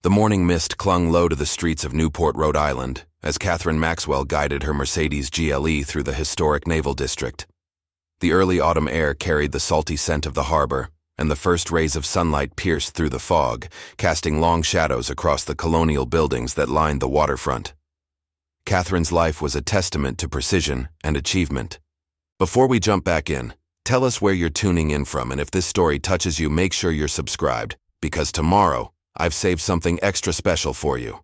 The morning mist clung low to the streets of Newport, Rhode Island, as Catherine Maxwell guided her Mercedes GLE through the historic naval district. The early autumn air carried the salty scent of the harbor, and the first rays of sunlight pierced through the fog, casting long shadows across the colonial buildings that lined the waterfront. Catherine's life was a testament to precision and achievement. Before we jump back in, tell us where you're tuning in from, and if this story touches you, make sure you're subscribed, because tomorrow, I've saved something extra special for you.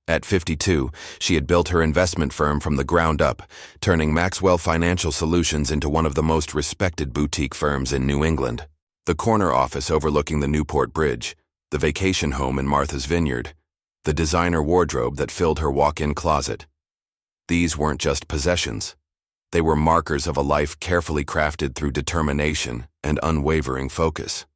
At 52, she had built her investment firm from the ground up, turning Maxwell Financial Solutions into one of the most respected boutique firms in New England. The corner office overlooking the Newport Bridge, the vacation home in Martha's Vineyard, the designer wardrobe that filled her walk-in closet. These weren't just possessions. They were markers of a life carefully crafted through determination and unwavering focus.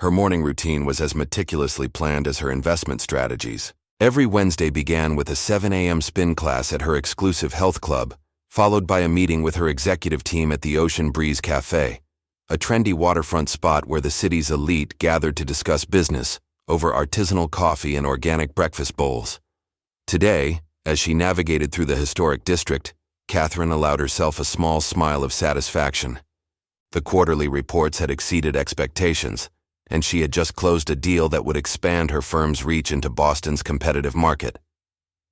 Her morning routine was as meticulously planned as her investment strategies. Every Wednesday began with a 7 a.m. spin class at her exclusive health club, followed by a meeting with her executive team at the Ocean Breeze Cafe, a trendy waterfront spot where the city's elite gathered to discuss business over artisanal coffee and organic breakfast bowls. Today, as she navigated through the historic district, Catherine allowed herself a small smile of satisfaction. The quarterly reports had exceeded expectations, and she had just closed a deal that would expand her firm's reach into Boston's competitive market.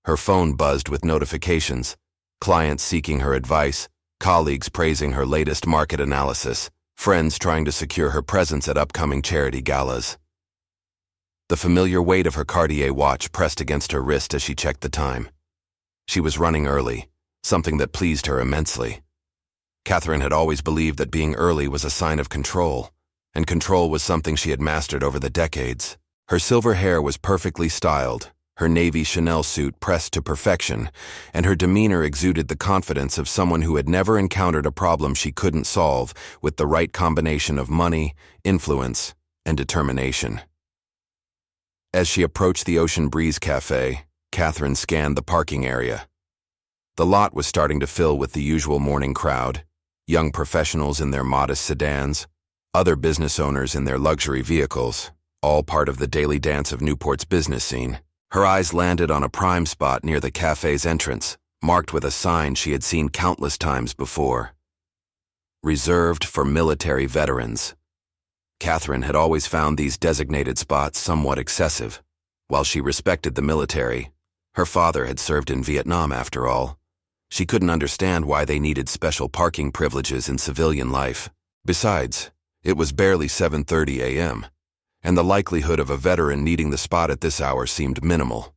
Her phone buzzed with notifications, clients seeking her advice, colleagues praising her latest market analysis, friends trying to secure her presence at upcoming charity galas. The familiar weight of her Cartier watch pressed against her wrist as she checked the time. She was running early, something that pleased her immensely. Catherine had always believed that being early was a sign of control, and control was something she had mastered over the decades. Her silver hair was perfectly styled, her navy Chanel suit pressed to perfection, and her demeanor exuded the confidence of someone who had never encountered a problem she couldn't solve with the right combination of money, influence, and determination. As she approached the Ocean Breeze Cafe, Catherine scanned the parking area. The lot was starting to fill with the usual morning crowd, young professionals in their modest sedans, other business owners in their luxury vehicles, all part of the daily dance of Newport's business scene. Her eyes landed on a prime spot near the cafe's entrance, marked with a sign she had seen countless times before. Reserved for military veterans. Catherine had always found these designated spots somewhat excessive. While she respected the military, her father had served in Vietnam after all. She couldn't understand why they needed special parking privileges in civilian life. Besides, it was barely 7:30 a.m., and the likelihood of a veteran needing the spot at this hour seemed minimal.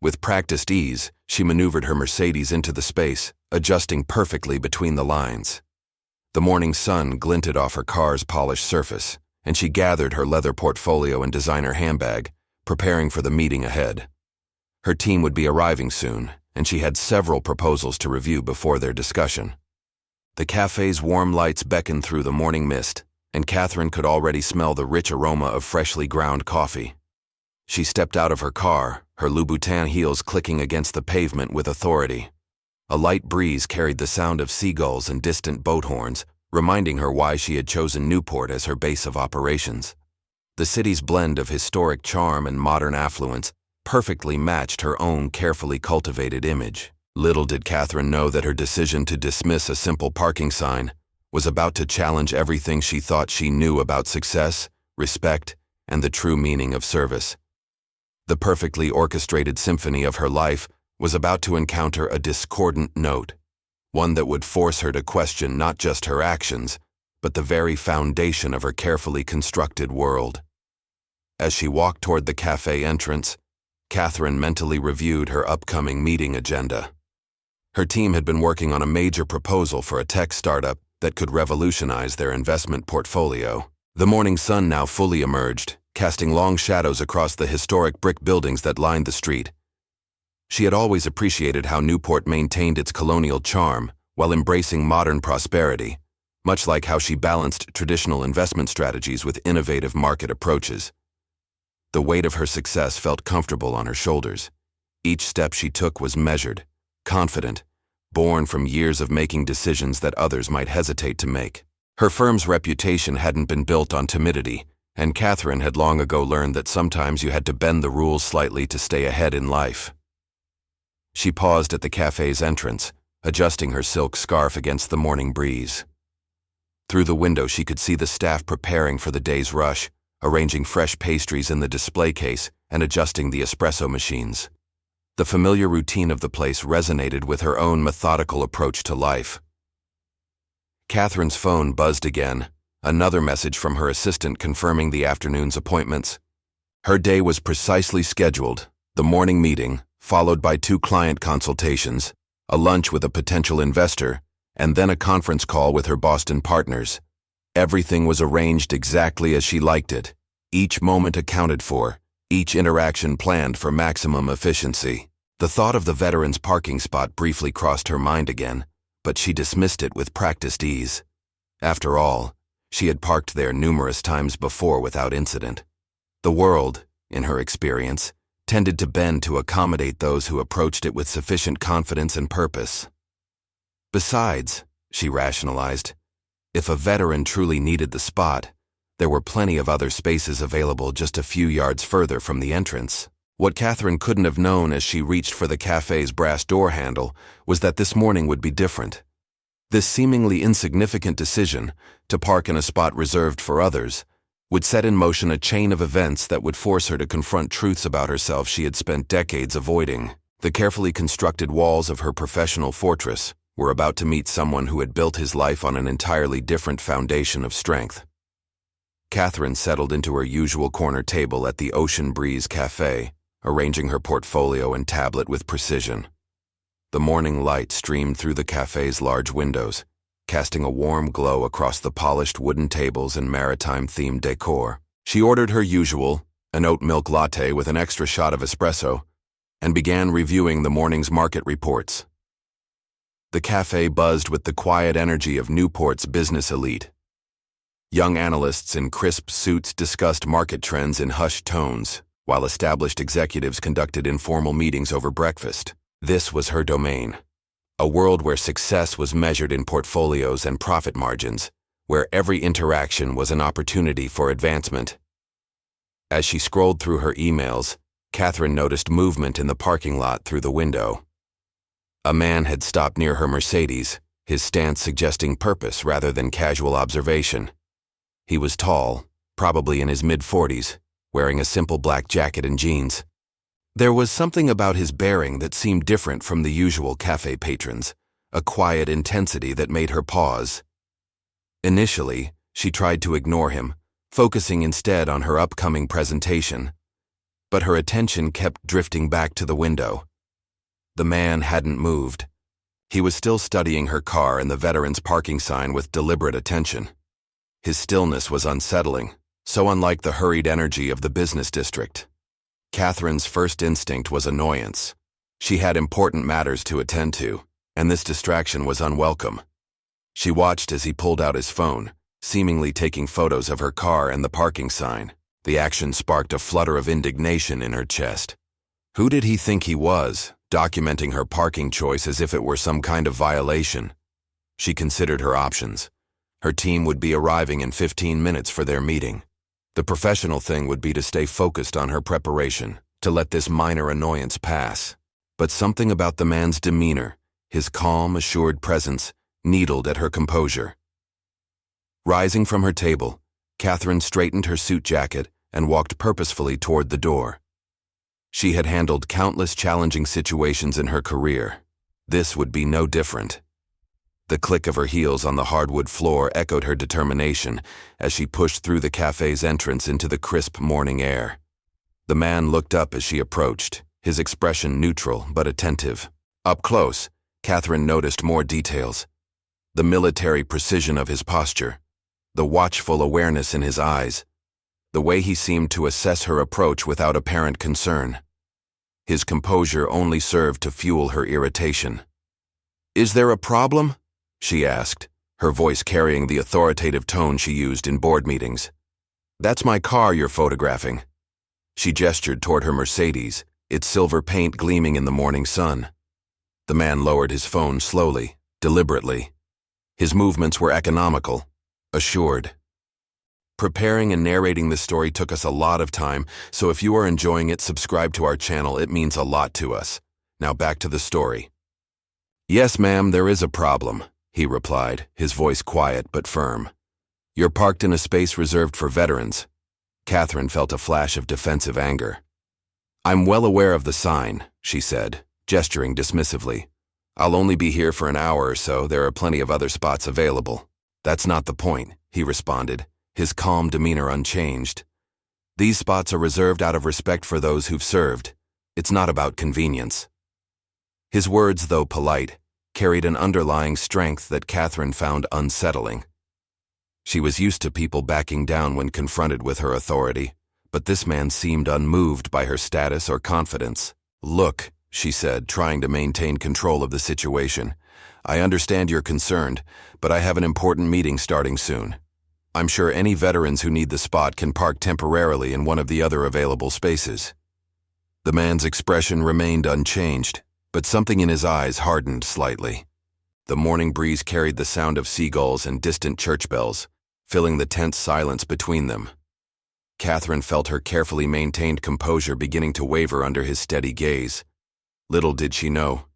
With practiced ease, she maneuvered her Mercedes into the space, adjusting perfectly between the lines. The morning sun glinted off her car's polished surface, and she gathered her leather portfolio and designer handbag, preparing for the meeting ahead. Her team would be arriving soon, and she had several proposals to review before their discussion. The cafe's warm lights beckoned through the morning mist, and Catherine could already smell the rich aroma of freshly ground coffee. She stepped out of her car, her Louboutin heels clicking against the pavement with authority. A light breeze carried the sound of seagulls and distant boat horns, reminding her why she had chosen Newport as her base of operations. The city's blend of historic charm and modern affluence perfectly matched her own carefully cultivated image. Little did Catherine know that her decision to dismiss a simple parking sign was about to challenge everything she thought she knew about success, respect, and the true meaning of service. The perfectly orchestrated symphony of her life was about to encounter a discordant note, one that would force her to question not just her actions, but the very foundation of her carefully constructed world. As she walked toward the cafe entrance, Catherine mentally reviewed her upcoming meeting agenda. Her team had been working on a major proposal for a tech startup that could revolutionize their investment portfolio. The morning sun now fully emerged, casting long shadows across the historic brick buildings that lined the street. She had always appreciated how Newport maintained its colonial charm while embracing modern prosperity, much like how she balanced traditional investment strategies with innovative market approaches. The weight of her success felt comfortable on her shoulders. Each step she took was measured, confident, born from years of making decisions that others might hesitate to make. Her firm's reputation hadn't been built on timidity, and Catherine had long ago learned that sometimes you had to bend the rules slightly to stay ahead in life. She paused at the cafe's entrance, adjusting her silk scarf against the morning breeze. Through the window she could see the staff preparing for the day's rush, arranging fresh pastries in the display case and adjusting the espresso machines. The familiar routine of the place resonated with her own methodical approach to life. Catherine's phone buzzed again, another message from her assistant confirming the afternoon's appointments. Her day was precisely scheduled: the morning meeting, followed by 2 client consultations, a lunch with a potential investor, and then a conference call with her Boston partners. Everything was arranged exactly as she liked it, each moment accounted for, each interaction planned for maximum efficiency. The thought of the veteran's parking spot briefly crossed her mind again, but she dismissed it with practiced ease. After all, she had parked there numerous times before without incident. The world, in her experience, tended to bend to accommodate those who approached it with sufficient confidence and purpose. Besides, she rationalized, if a veteran truly needed the spot, there were plenty of other spaces available just a few yards further from the entrance. What Catherine couldn't have known as she reached for the cafe's brass door handle was that this morning would be different. This seemingly insignificant decision, to park in a spot reserved for others, would set in motion a chain of events that would force her to confront truths about herself she had spent decades avoiding. The carefully constructed walls of her professional fortress were about to meet someone who had built his life on an entirely different foundation of strength. Catherine settled into her usual corner table at the Ocean Breeze Cafe, arranging her portfolio and tablet with precision. The morning light streamed through the cafe's large windows, casting a warm glow across the polished wooden tables and maritime-themed decor. She ordered her usual, an oat milk latte with an extra shot of espresso, and began reviewing the morning's market reports. The cafe buzzed with the quiet energy of Newport's business elite. Young analysts in crisp suits discussed market trends in hushed tones, while established executives conducted informal meetings over breakfast. This was her domain, a world where success was measured in portfolios and profit margins, where every interaction was an opportunity for advancement. As she scrolled through her emails, Catherine noticed movement in the parking lot through the window. A man had stopped near her Mercedes, his stance suggesting purpose rather than casual observation. He was tall, probably in his mid-40s, wearing a simple black jacket and jeans. There was something about his bearing that seemed different from the usual cafe patrons, a quiet intensity that made her pause. Initially, she tried to ignore him, focusing instead on her upcoming presentation. But her attention kept drifting back to the window. The man hadn't moved. He was still studying her car and the veteran's parking sign with deliberate attention. His stillness was unsettling, so unlike the hurried energy of the business district. Catherine's first instinct was annoyance. She had important matters to attend to, and this distraction was unwelcome. She watched as he pulled out his phone, seemingly taking photos of her car and the parking sign. The action sparked a flutter of indignation in her chest. Who did he think he was, documenting her parking choice as if it were some kind of violation? She considered her options. Her team would be arriving in 15 minutes for their meeting. The professional thing would be to stay focused on her preparation, to let this minor annoyance pass. But something about the man's demeanor, his calm, assured presence, needled at her composure. Rising from her table, Catherine straightened her suit jacket and walked purposefully toward the door. She had handled countless challenging situations in her career. This would be no different. The click of her heels on the hardwood floor echoed her determination as she pushed through the cafe's entrance into the crisp morning air. The man looked up as she approached, his expression neutral but attentive. Up close, Catherine noticed more details. The military precision of his posture, the watchful awareness in his eyes, the way he seemed to assess her approach without apparent concern. His composure only served to fuel her irritation. "Is there a problem?" she asked, her voice carrying the authoritative tone she used in board meetings. "That's my car you're photographing." She gestured toward her Mercedes, its silver paint gleaming in the morning sun. The man lowered his phone slowly, deliberately. His movements were economical, assured. Preparing and narrating this story took us a lot of time, so if you are enjoying it, subscribe to our channel. It means a lot to us. Now back to the story. "Yes, ma'am, there is a problem," he replied, his voice quiet but firm. "You're parked in a space reserved for veterans." Catherine felt a flash of defensive anger. "I'm well aware of the sign," she said, gesturing dismissively. "I'll only be here for an hour or so. There are plenty of other spots available." "That's not the point," he responded, his calm demeanor unchanged. "These spots are reserved out of respect for those who've served. It's not about convenience." His words, though polite, carried an underlying strength that Catherine found unsettling. She was used to people backing down when confronted with her authority, but this man seemed unmoved by her status or confidence. "Look," she said, trying to maintain control of the situation, "I understand you're concerned, but I have an important meeting starting soon. I'm sure any veterans who need the spot can park temporarily in one of the other available spaces." The man's expression remained unchanged, but something in his eyes hardened slightly. The morning breeze carried the sound of seagulls and distant church bells, filling the tense silence between them. Catherine felt her carefully maintained composure beginning to waver under his steady gaze. Little did she know,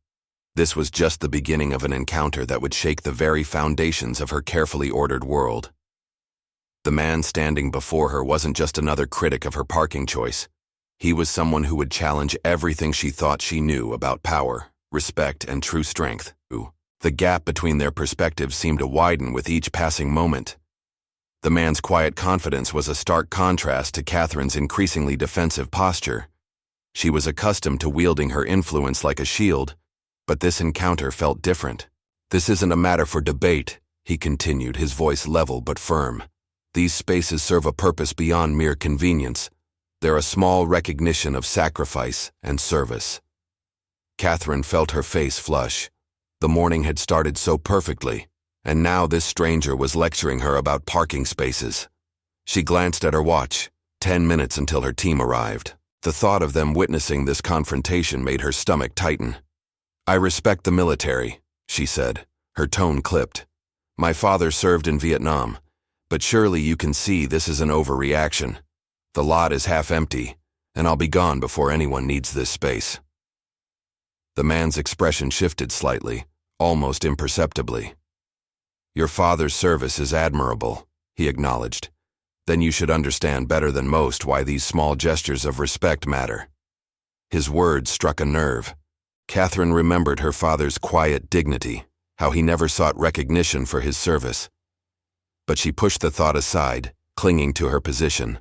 this was just the beginning of an encounter that would shake the very foundations of her carefully ordered world. The man standing before her wasn't just another critic of her parking choice. He was someone who would challenge everything she thought she knew about power, respect, and true strength. The gap between their perspectives seemed to widen with each passing moment. The man's quiet confidence was a stark contrast to Catherine's increasingly defensive posture. She was accustomed to wielding her influence like a shield, but this encounter felt different. "This isn't a matter for debate," he continued, his voice level but firm. "These spaces serve a purpose beyond mere convenience. They're a small recognition of sacrifice and service." Catherine felt her face flush. The morning had started so perfectly, and now this stranger was lecturing her about parking spaces. She glanced at her watch, 10 minutes until her team arrived. The thought of them witnessing this confrontation made her stomach tighten. "I respect the military," she said, her tone clipped. "My father served in Vietnam, but surely you can see this is an overreaction. The lot is half empty, and I'll be gone before anyone needs this space." The man's expression shifted slightly, almost imperceptibly. "Your father's service is admirable," he acknowledged. "Then you should understand better than most why these small gestures of respect matter." His words struck a nerve. Catherine remembered her father's quiet dignity, how he never sought recognition for his service. But she pushed the thought aside, clinging to her position.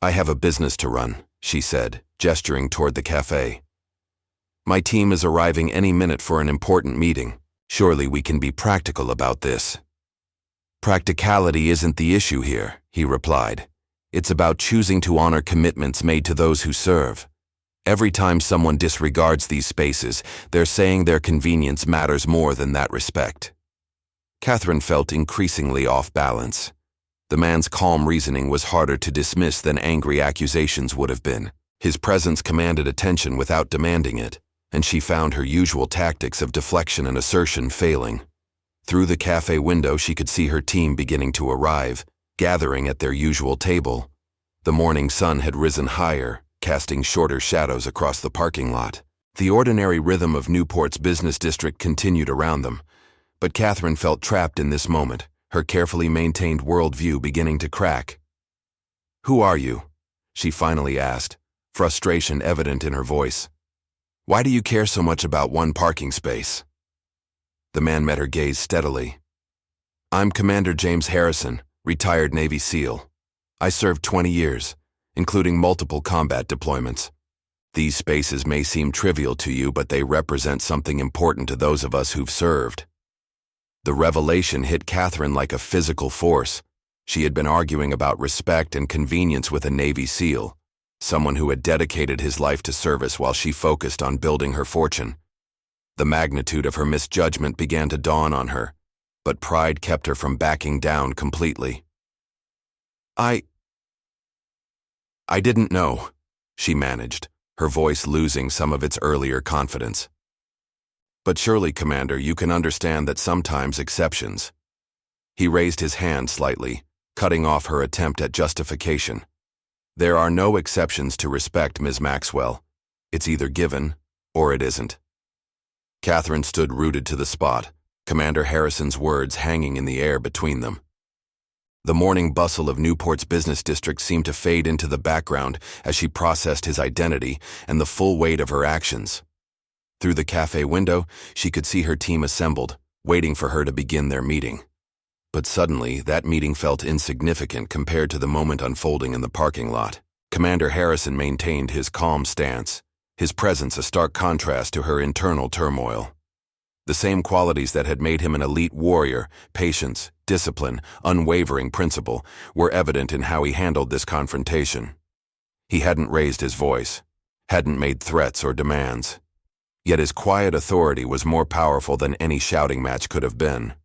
"I have a business to run," she said, gesturing toward the cafe. "My team is arriving any minute for an important meeting. Surely we can be practical about this." "Practicality isn't the issue here," he replied. "It's about choosing to honor commitments made to those who serve. Every time someone disregards these spaces, they're saying their convenience matters more than that respect." Catherine felt increasingly off balance. The man's calm reasoning was harder to dismiss than angry accusations would have been. His presence commanded attention without demanding it, and she found her usual tactics of deflection and assertion failing. Through the cafe window, she could see her team beginning to arrive, gathering at their usual table. The morning sun had risen higher, casting shorter shadows across the parking lot. The ordinary rhythm of Newport's business district continued around them, but Catherine felt trapped in this moment, her carefully maintained worldview beginning to crack. "Who are you?" she finally asked, frustration evident in her voice. "Why do you care so much about one parking space?" The man met her gaze steadily. "I'm Commander James Harrison, retired Navy SEAL. I served 20 years, including multiple combat deployments. These spaces may seem trivial to you, but they represent something important to those of us who've served." The revelation hit Catherine like a physical force. She had been arguing about respect and convenience with a Navy SEAL, someone who had dedicated his life to service while she focused on building her fortune. The magnitude of her misjudgment began to dawn on her, but pride kept her from backing down completely. I didn't know," she managed, her voice losing some of its earlier confidence. "But surely, Commander, you can understand that sometimes exceptions." He raised his hand slightly, cutting off her attempt at justification. "There are no exceptions to respect, Ms. Maxwell. It's either given or it isn't." Catherine stood rooted to the spot, Commander Harrison's words hanging in the air between them. The morning bustle of Newport's business district seemed to fade into the background as she processed his identity and the full weight of her actions. Through the cafe window, she could see her team assembled, waiting for her to begin their meeting. But suddenly, that meeting felt insignificant compared to the moment unfolding in the parking lot. Commander Harrison maintained his calm stance, his presence a stark contrast to her internal turmoil. The same qualities that had made him an elite warrior, patience, discipline, unwavering principle, were evident in how he handled this confrontation. He hadn't raised his voice, hadn't made threats or demands. Yet his quiet authority was more powerful than any shouting match could have been.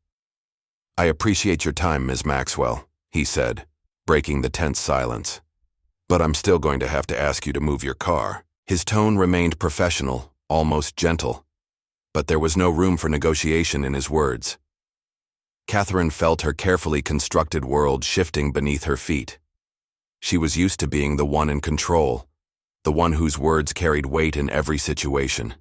"I appreciate your time, Ms. Maxwell," he said, breaking the tense silence. "But I'm still going to have to ask you to move your car." His tone remained professional, almost gentle. But there was no room for negotiation in his words. Catherine felt her carefully constructed world shifting beneath her feet. She was used to being the one in control, the one whose words carried weight in every situation.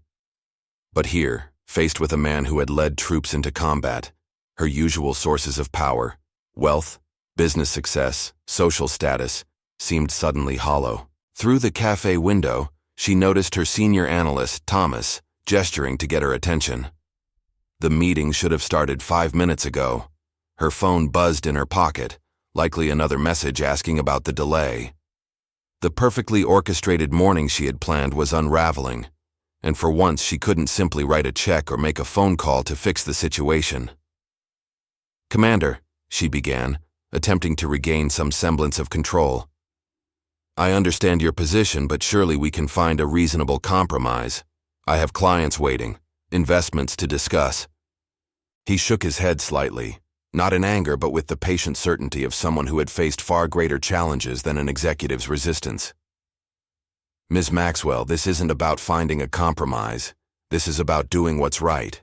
But here, faced with a man who had led troops into combat, her usual sources of power, wealth, business success, social status, seemed suddenly hollow. Through the cafe window, she noticed her senior analyst, Thomas, gesturing to get her attention. The meeting should have started 5 minutes ago. Her phone buzzed in her pocket, likely another message asking about the delay. The perfectly orchestrated morning she had planned was unraveling, and for once she couldn't simply write a check or make a phone call to fix the situation. "Commander," she began, attempting to regain some semblance of control. "I understand your position, but surely we can find a reasonable compromise. I have clients waiting, investments to discuss." He shook his head slightly, not in anger but with the patient certainty of someone who had faced far greater challenges than an executive's resistance. "Ms. Maxwell, this isn't about finding a compromise. This is about doing what's right.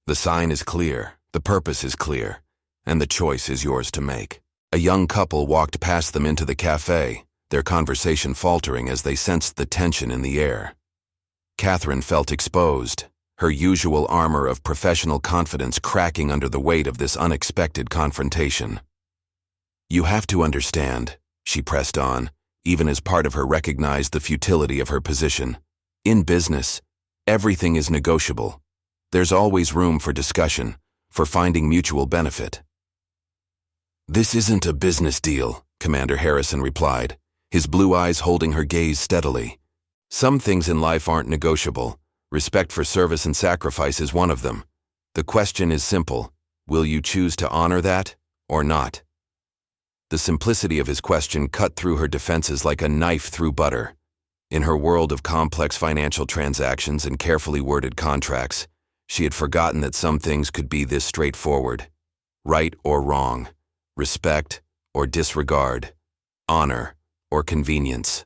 The sign is clear, the purpose is clear, and the choice is yours to make." A young couple walked past them into the cafe, their conversation faltering as they sensed the tension in the air. Catherine felt exposed, her usual armor of professional confidence cracking under the weight of this unexpected confrontation. "You have to understand," she pressed on, even as part of her recognized the futility of her position. "In business, everything is negotiable. There's always room for discussion, for finding mutual benefit." "This isn't a business deal," Commander Harrison replied, his blue eyes holding her gaze steadily. "Some things in life aren't negotiable. Respect for service and sacrifice is one of them. The question is simple. Will you choose to honor that or not?" The simplicity of his question cut through her defenses like a knife through butter. In her world of complex financial transactions and carefully worded contracts, she had forgotten that some things could be this straightforward. Right or wrong, respect or disregard, honor or convenience.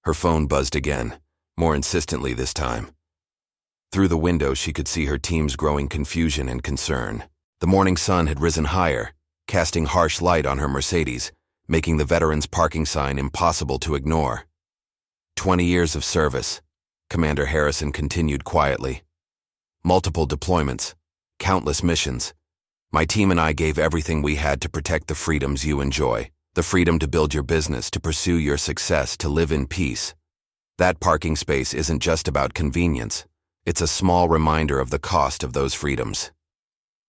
Her phone buzzed again, more insistently this time. Through the window, she could see her team's growing confusion and concern. The morning sun had risen higher, casting harsh light on her Mercedes, making the veteran's parking sign impossible to ignore. 20 years of service, Commander Harrison continued quietly. Multiple deployments, countless missions. My team and I gave everything we had to protect the freedoms you enjoy. The freedom to build your business, to pursue your success, to live in peace. That parking space isn't just about convenience. It's a small reminder of the cost of those freedoms.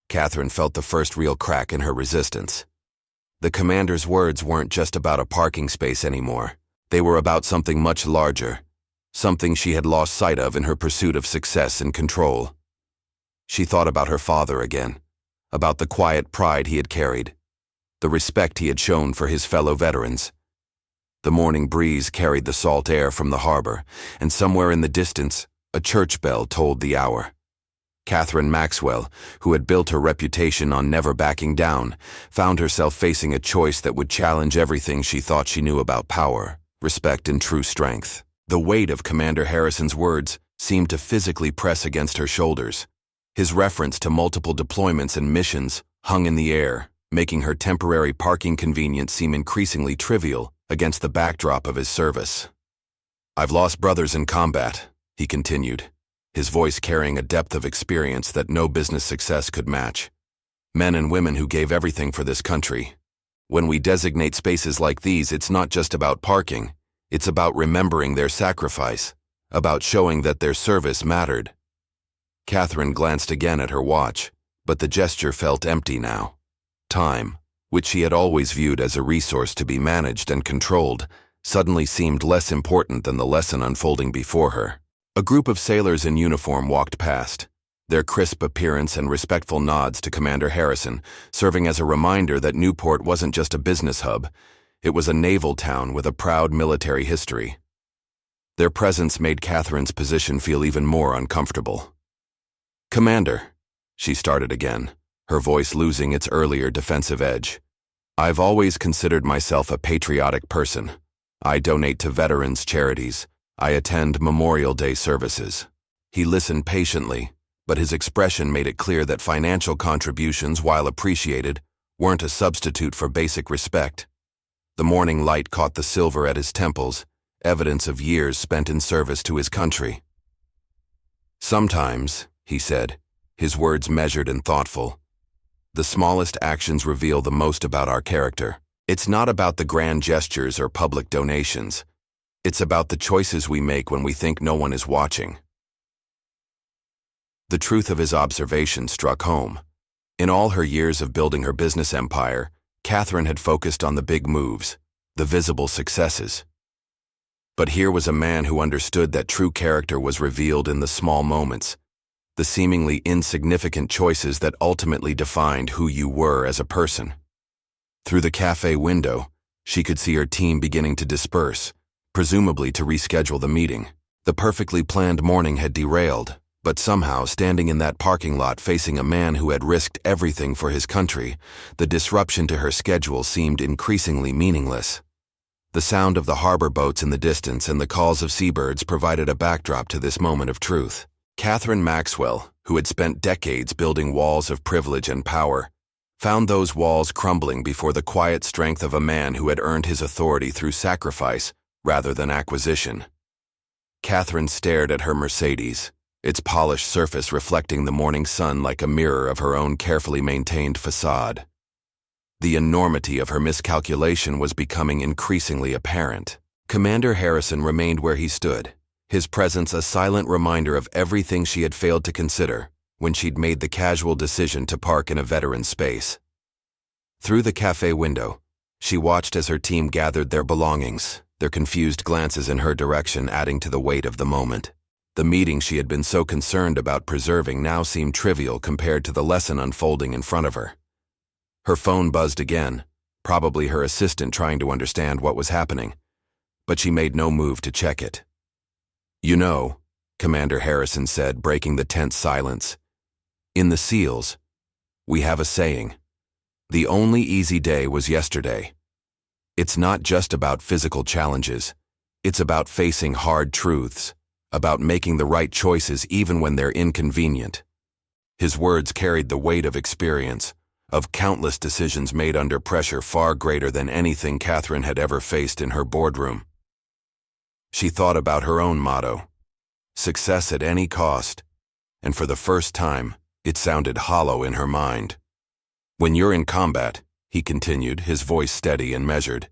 Catherine felt the first real crack in her resistance. The commander's words weren't just about a parking space anymore. They were about something much larger, something she had lost sight of in her pursuit of success and control. She thought about her father again, about the quiet pride he had carried, the respect he had shown for his fellow veterans. The morning breeze carried the salt air from the harbor, and somewhere in the distance, a church bell tolled the hour. Catherine Maxwell, who had built her reputation on never backing down, found herself facing a choice that would challenge everything she thought she knew about power, respect, and true strength. The weight of Commander Harrison's words seemed to physically press against her shoulders. His reference to multiple deployments and missions hung in the air, making her temporary parking convenience seem increasingly trivial against the backdrop of his service. "I've lost brothers in combat," he continued, his voice carrying a depth of experience that no business success could match. "Men and women who gave everything for this country. When we designate spaces like these, it's not just about parking. It's about remembering their sacrifice, about showing that their service mattered." Catherine glanced again at her watch, but the gesture felt empty now. Time, which she had always viewed as a resource to be managed and controlled, suddenly seemed less important than the lesson unfolding before her. A group of sailors in uniform walked past, their crisp appearance and respectful nods to Commander Harrison serving as a reminder that Newport wasn't just a business hub, it was a naval town with a proud military history. Their presence made Catherine's position feel even more uncomfortable. "Commander," she started again, her voice losing its earlier defensive edge. "I've always considered myself a patriotic person. I donate to veterans' charities. I attend Memorial Day services." He listened patiently, but his expression made it clear that financial contributions, while appreciated, weren't a substitute for basic respect. The morning light caught the silver at his temples, evidence of years spent in service to his country. "Sometimes," he said, his words measured and thoughtful, "the smallest actions reveal the most about our character. It's not about the grand gestures or public donations. It's about the choices we make when we think no one is watching." The truth of his observation struck home. In all her years of building her business empire, Catherine had focused on the big moves, the visible successes. But here was a man who understood that true character was revealed in the small moments, the seemingly insignificant choices that ultimately defined who you were as a person. Through the cafe window, she could see her team beginning to disperse, presumably to reschedule the meeting. The perfectly planned morning had derailed, but somehow, standing in that parking lot facing a man who had risked everything for his country, the disruption to her schedule seemed increasingly meaningless. The sound of the harbor boats in the distance and the calls of seabirds provided a backdrop to this moment of truth. Catherine Maxwell, who had spent decades building walls of privilege and power, found those walls crumbling before the quiet strength of a man who had earned his authority through sacrifice rather than acquisition. Catherine stared at her Mercedes, its polished surface reflecting the morning sun like a mirror of her own carefully maintained facade. The enormity of her miscalculation was becoming increasingly apparent. Commander Harrison remained where he stood, his presence a silent reminder of everything she had failed to consider when she'd made the casual decision to park in a veteran's space. Through the cafe window, she watched as her team gathered their belongings, their confused glances in her direction adding to the weight of the moment. The meeting she had been so concerned about preserving now seemed trivial compared to the lesson unfolding in front of her. Her phone buzzed again, probably her assistant trying to understand what was happening, but she made no move to check it. "You know," Commander Harrison said, breaking the tense silence, "in the SEALs, we have a saying, the only easy day was yesterday. It's not just about physical challenges, it's about facing hard truths, about making the right choices even when they're inconvenient." His words carried the weight of experience, of countless decisions made under pressure far greater than anything Catherine had ever faced in her boardroom. She thought about her own motto, success at any cost, and for the first time, it sounded hollow in her mind. "When you're in combat," he continued, his voice steady and measured,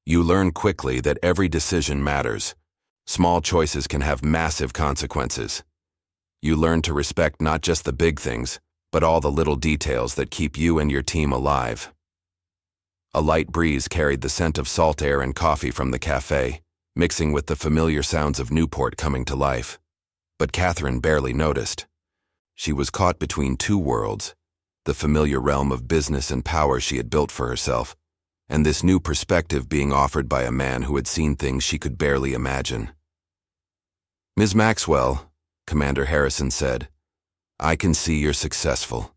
"you learn quickly that every decision matters. Small choices can have massive consequences. You learn to respect not just the big things, but all the little details that keep you and your team alive." A light breeze carried the scent of salt air and coffee from the cafe, mixing with the familiar sounds of Newport coming to life. But Catherine barely noticed. She was caught between two worlds, the familiar realm of business and power she had built for herself, and this new perspective being offered by a man who had seen things she could barely imagine. "Ms. Maxwell," Commander Harrison said, "I can see you're successful.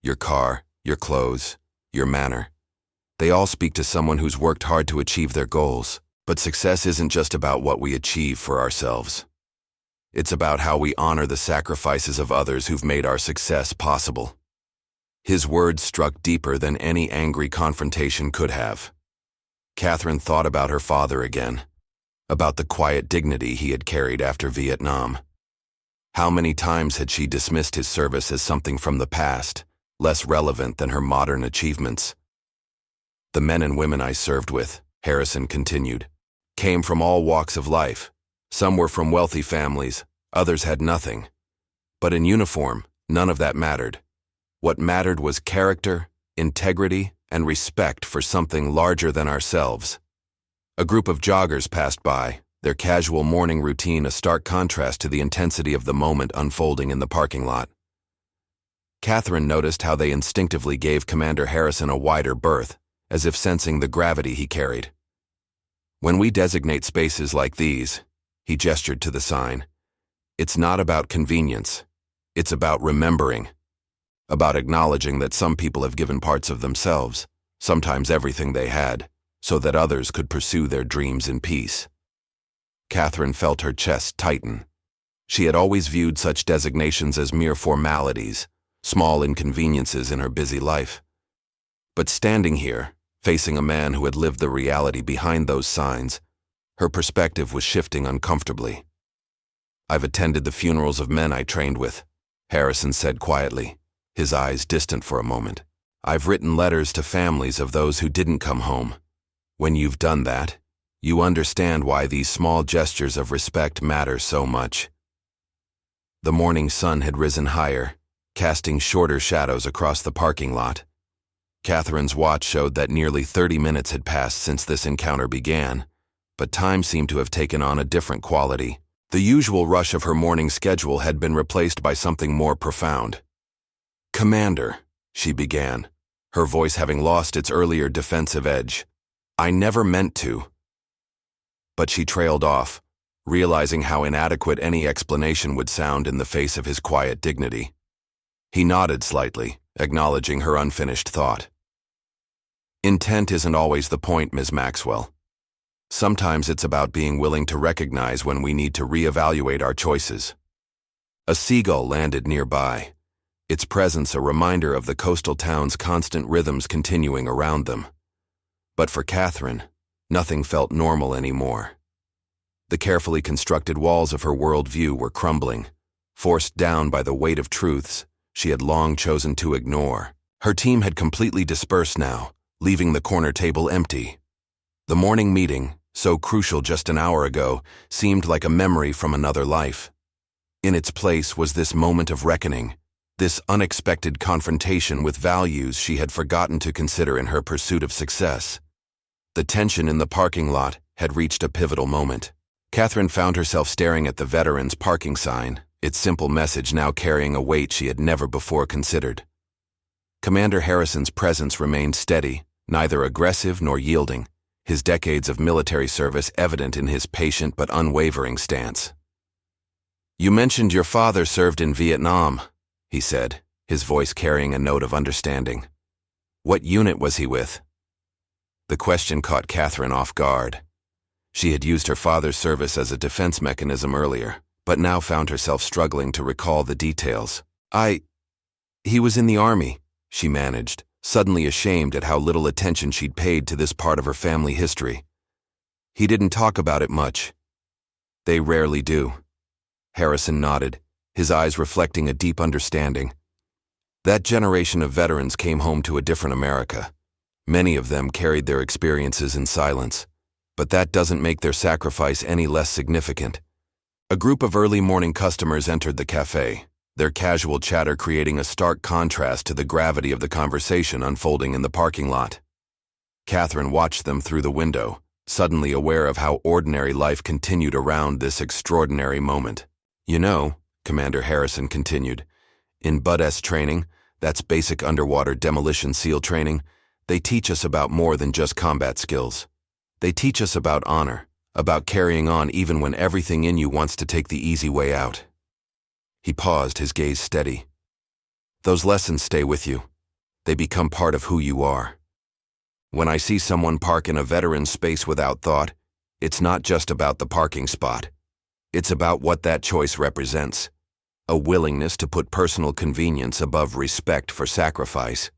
Your car, your clothes, your manner. They all speak to someone who's worked hard to achieve their goals. But success isn't just about what we achieve for ourselves. It's about how we honor the sacrifices of others who've made our success possible." His words struck deeper than any angry confrontation could have. Catherine thought about her father again, about the quiet dignity he had carried after Vietnam. How many times had she dismissed his service as something from the past, less relevant than her modern achievements? The men and women I served with, Harrison continued, came from all walks of life. Some were from wealthy families, others had nothing. But in uniform, none of that mattered. What mattered was character, integrity, and respect for something larger than ourselves. A group of joggers passed by, their casual morning routine a stark contrast to the intensity of the moment unfolding in the parking lot. Catherine noticed how they instinctively gave Commander Harrison a wider berth, as if sensing the gravity he carried. When we designate spaces like these, he gestured to the sign, it's not about convenience, it's about remembering. About acknowledging that some people have given parts of themselves, sometimes everything they had, so that others could pursue their dreams in peace. Catherine felt her chest tighten. She had always viewed such designations as mere formalities, small inconveniences in her busy life. But standing here, facing a man who had lived the reality behind those signs, her perspective was shifting uncomfortably. I've attended the funerals of men I trained with, Harrison said quietly, his eyes distant for a moment. I've written letters to families of those who didn't come home. When you've done that, you understand why these small gestures of respect matter so much. The morning sun had risen higher, casting shorter shadows across the parking lot. Catherine's watch showed that nearly 30 minutes had passed since this encounter began, but time seemed to have taken on a different quality. The usual rush of her morning schedule had been replaced by something more profound. "Commander," she began, her voice having lost its earlier defensive edge, "I never meant to." But she trailed off, realizing how inadequate any explanation would sound in the face of his quiet dignity. He nodded slightly, acknowledging her unfinished thought. Intent isn't always the point, Ms. Maxwell. Sometimes it's about being willing to recognize when we need to reevaluate our choices. A seagull landed nearby, its presence a reminder of the coastal town's constant rhythms continuing around them. But for Catherine, nothing felt normal anymore. The carefully constructed walls of her worldview were crumbling, forced down by the weight of truths she had long chosen to ignore. Her team had completely dispersed now, leaving the corner table empty. The morning meeting, so crucial just an hour ago, seemed like a memory from another life. In its place was this moment of reckoning, this unexpected confrontation with values she had forgotten to consider in her pursuit of success. The tension in the parking lot had reached a pivotal moment. Catherine found herself staring at the veterans' parking sign, its simple message now carrying a weight she had never before considered. Commander Harrison's presence remained steady, neither aggressive nor yielding, his decades of military service evident in his patient but unwavering stance. "You mentioned your father served in Vietnam," he said, his voice carrying a note of understanding. "What unit was he with?" The question caught Catherine off guard. She had used her father's service as a defense mechanism earlier, but now found herself struggling to recall the details. He was in the Army," she managed, suddenly ashamed at how little attention she'd paid to this part of her family history. "He didn't talk about it much." "They rarely do." Harrison nodded, his eyes reflecting a deep understanding. That generation of veterans came home to a different America. Many of them carried their experiences in silence, but that doesn't make their sacrifice any less significant. A group of early morning customers entered the cafe, their casual chatter creating a stark contrast to the gravity of the conversation unfolding in the parking lot. Catherine watched them through the window, suddenly aware of how ordinary life continued around this extraordinary moment. "You know," Commander Harrison continued, "in BUD-S training, that's basic underwater demolition SEAL training, they teach us about more than just combat skills. They teach us about honor, about carrying on even when everything in you wants to take the easy way out." He paused, his gaze steady. "Those lessons stay with you. They become part of who you are. When I see someone park in a veteran's space without thought, it's not just about the parking spot. It's about what that choice represents. a willingness to put personal convenience above respect for sacrifice.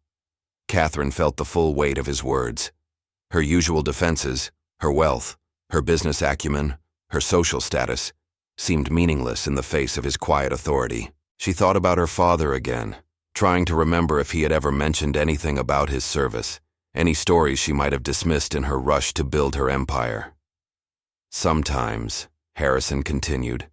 Catherine felt the full weight of his words. Her usual defenses, her wealth, her business acumen, her social status, seemed meaningless in the face of his quiet authority. She thought about her father again, trying to remember if he had ever mentioned anything about his service, any stories she might have dismissed in her rush to build her empire. Sometimes, Harrison continued,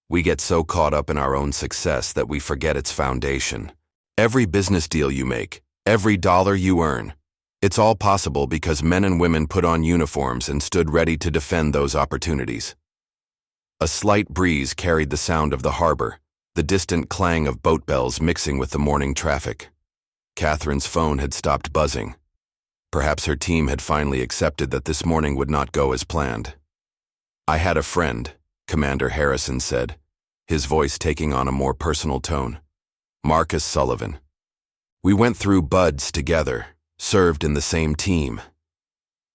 we get so caught up in our own success that we forget its foundation. Every business deal you make, every dollar you earn, it's all possible because men and women put on uniforms and stood ready to defend those opportunities. A slight breeze carried the sound of the harbor, the distant clang of boat bells mixing with the morning traffic. Catherine's phone had stopped buzzing. Perhaps her team had finally accepted that this morning would not go as planned. I had a friend, Commander Harrison said, his voice taking on a more personal tone. Marcus Sullivan. We went through BUDS together, served in the same team.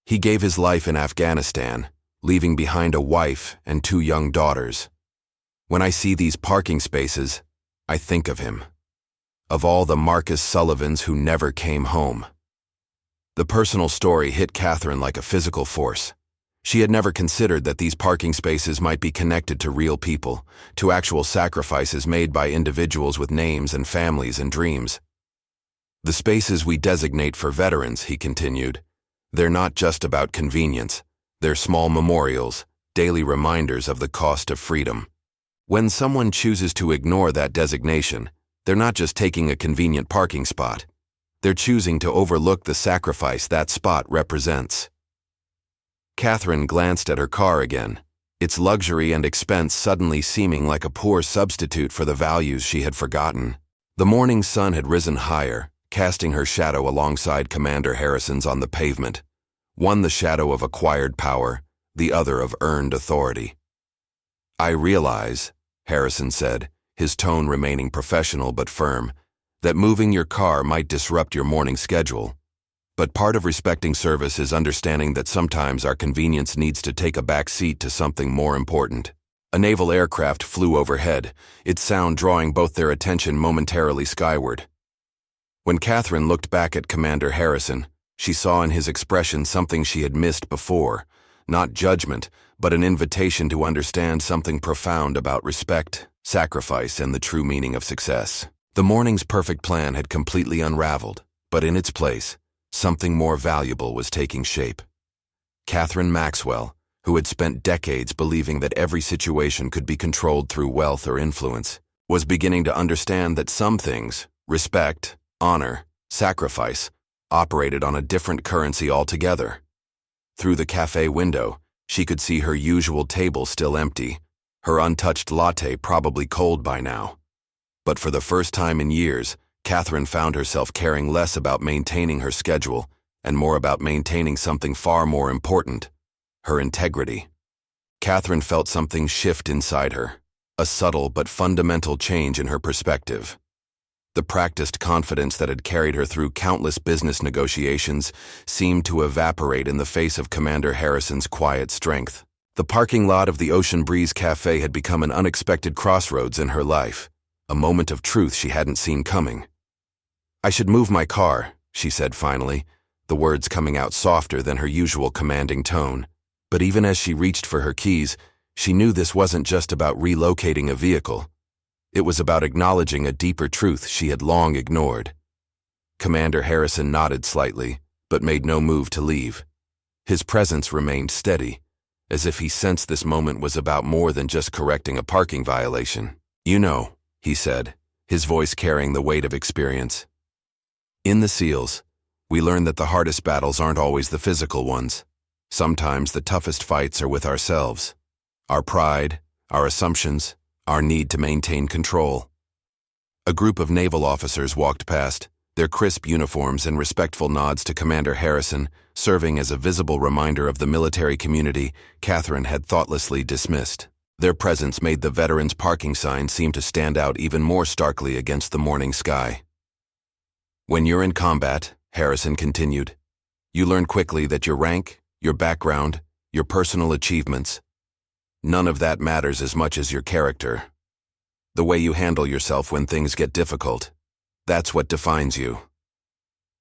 He gave his life in Afghanistan, leaving behind a wife and 2 young daughters. When I see these parking spaces, I think of him. Of all the Marcus Sullivans who never came home. The personal story hit Catherine like a physical force. She had never considered that these parking spaces might be connected to real people, to actual sacrifices made by individuals with names and families and dreams. The spaces we designate for veterans, he continued, they're not just about convenience. They're small memorials, daily reminders of the cost of freedom. When someone chooses to ignore that designation, they're not just taking a convenient parking spot. They're choosing to overlook the sacrifice that spot represents. Catherine glanced at her car again, its luxury and expense suddenly seeming like a poor substitute for the values she had forgotten. The morning sun had risen higher, casting her shadow alongside Commander Harrison's on the pavement, one the shadow of acquired power, the other of earned authority. I realize, Harrison said, his tone remaining professional but firm, that moving your car might disrupt your morning schedule. But part of respecting service is understanding that sometimes our convenience needs to take a back seat to something more important. A naval aircraft flew overhead, its sound drawing both their attention momentarily skyward. When Catherine looked back at Commander Harrison, she saw in his expression something she had missed before, not judgment, but an invitation to understand something profound about respect, sacrifice, and the true meaning of success. The morning's perfect plan had completely unraveled, but in its place, something more valuable was taking shape. Catherine Maxwell, who had spent decades believing that every situation could be controlled through wealth or influence, was beginning to understand that some things, respect, honor, sacrifice, operated on a different currency altogether. Through the cafe window, she could see her usual table still empty, her untouched latte probably cold by now. But for the first time in years, Catherine found herself caring less about maintaining her schedule and more about maintaining something far more important, her integrity. Catherine felt something shift inside her, a subtle but fundamental change in her perspective. The practiced confidence that had carried her through countless business negotiations seemed to evaporate in the face of Commander Harrison's quiet strength. The parking lot of the Ocean Breeze Cafe had become an unexpected crossroads in her life, a moment of truth she hadn't seen coming. I should move my car, she said finally, the words coming out softer than her usual commanding tone. But even as she reached for her keys, she knew this wasn't just about relocating a vehicle. It was about acknowledging a deeper truth she had long ignored. Commander Harrison nodded slightly, but made no move to leave. His presence remained steady, as if he sensed this moment was about more than just correcting a parking violation. You know, he said, his voice carrying the weight of experience. In the SEALs, we learn that the hardest battles aren't always the physical ones. Sometimes the toughest fights are with ourselves. Our pride, our assumptions, our need to maintain control. A group of naval officers walked past, their crisp uniforms and respectful nods to Commander Harrison serving as a visible reminder of the military community Catherine had thoughtlessly dismissed. Their presence made the veterans' parking sign seem to stand out even more starkly against the morning sky. When you're in combat, Harrison continued, you learn quickly that your rank, your background, your personal achievements, none of that matters as much as your character. The way you handle yourself when things get difficult. That's what defines you.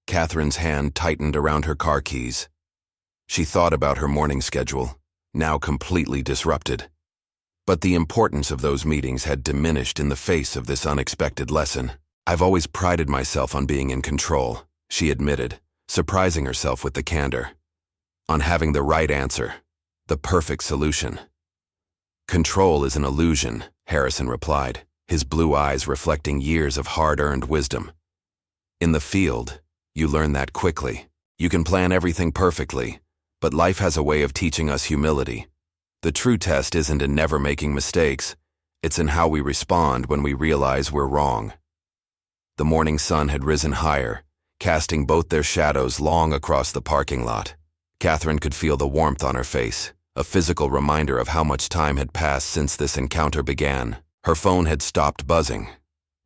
Catherine's hand tightened around her car keys. She thought about her morning schedule, now completely disrupted. But the importance of those meetings had diminished in the face of this unexpected lesson. I've always prided myself on being in control, she admitted, surprising herself with the candor. On having the right answer, the perfect solution. Control is an illusion, Harrison replied, his blue eyes reflecting years of hard-earned wisdom. In the field, you learn that quickly. You can plan everything perfectly, but life has a way of teaching us humility. The true test isn't in never making mistakes, it's in how we respond when we realize we're wrong. The morning sun had risen higher, casting both their shadows long across the parking lot. Catherine could feel the warmth on her face, a physical reminder of how much time had passed since this encounter began. Her phone had stopped buzzing.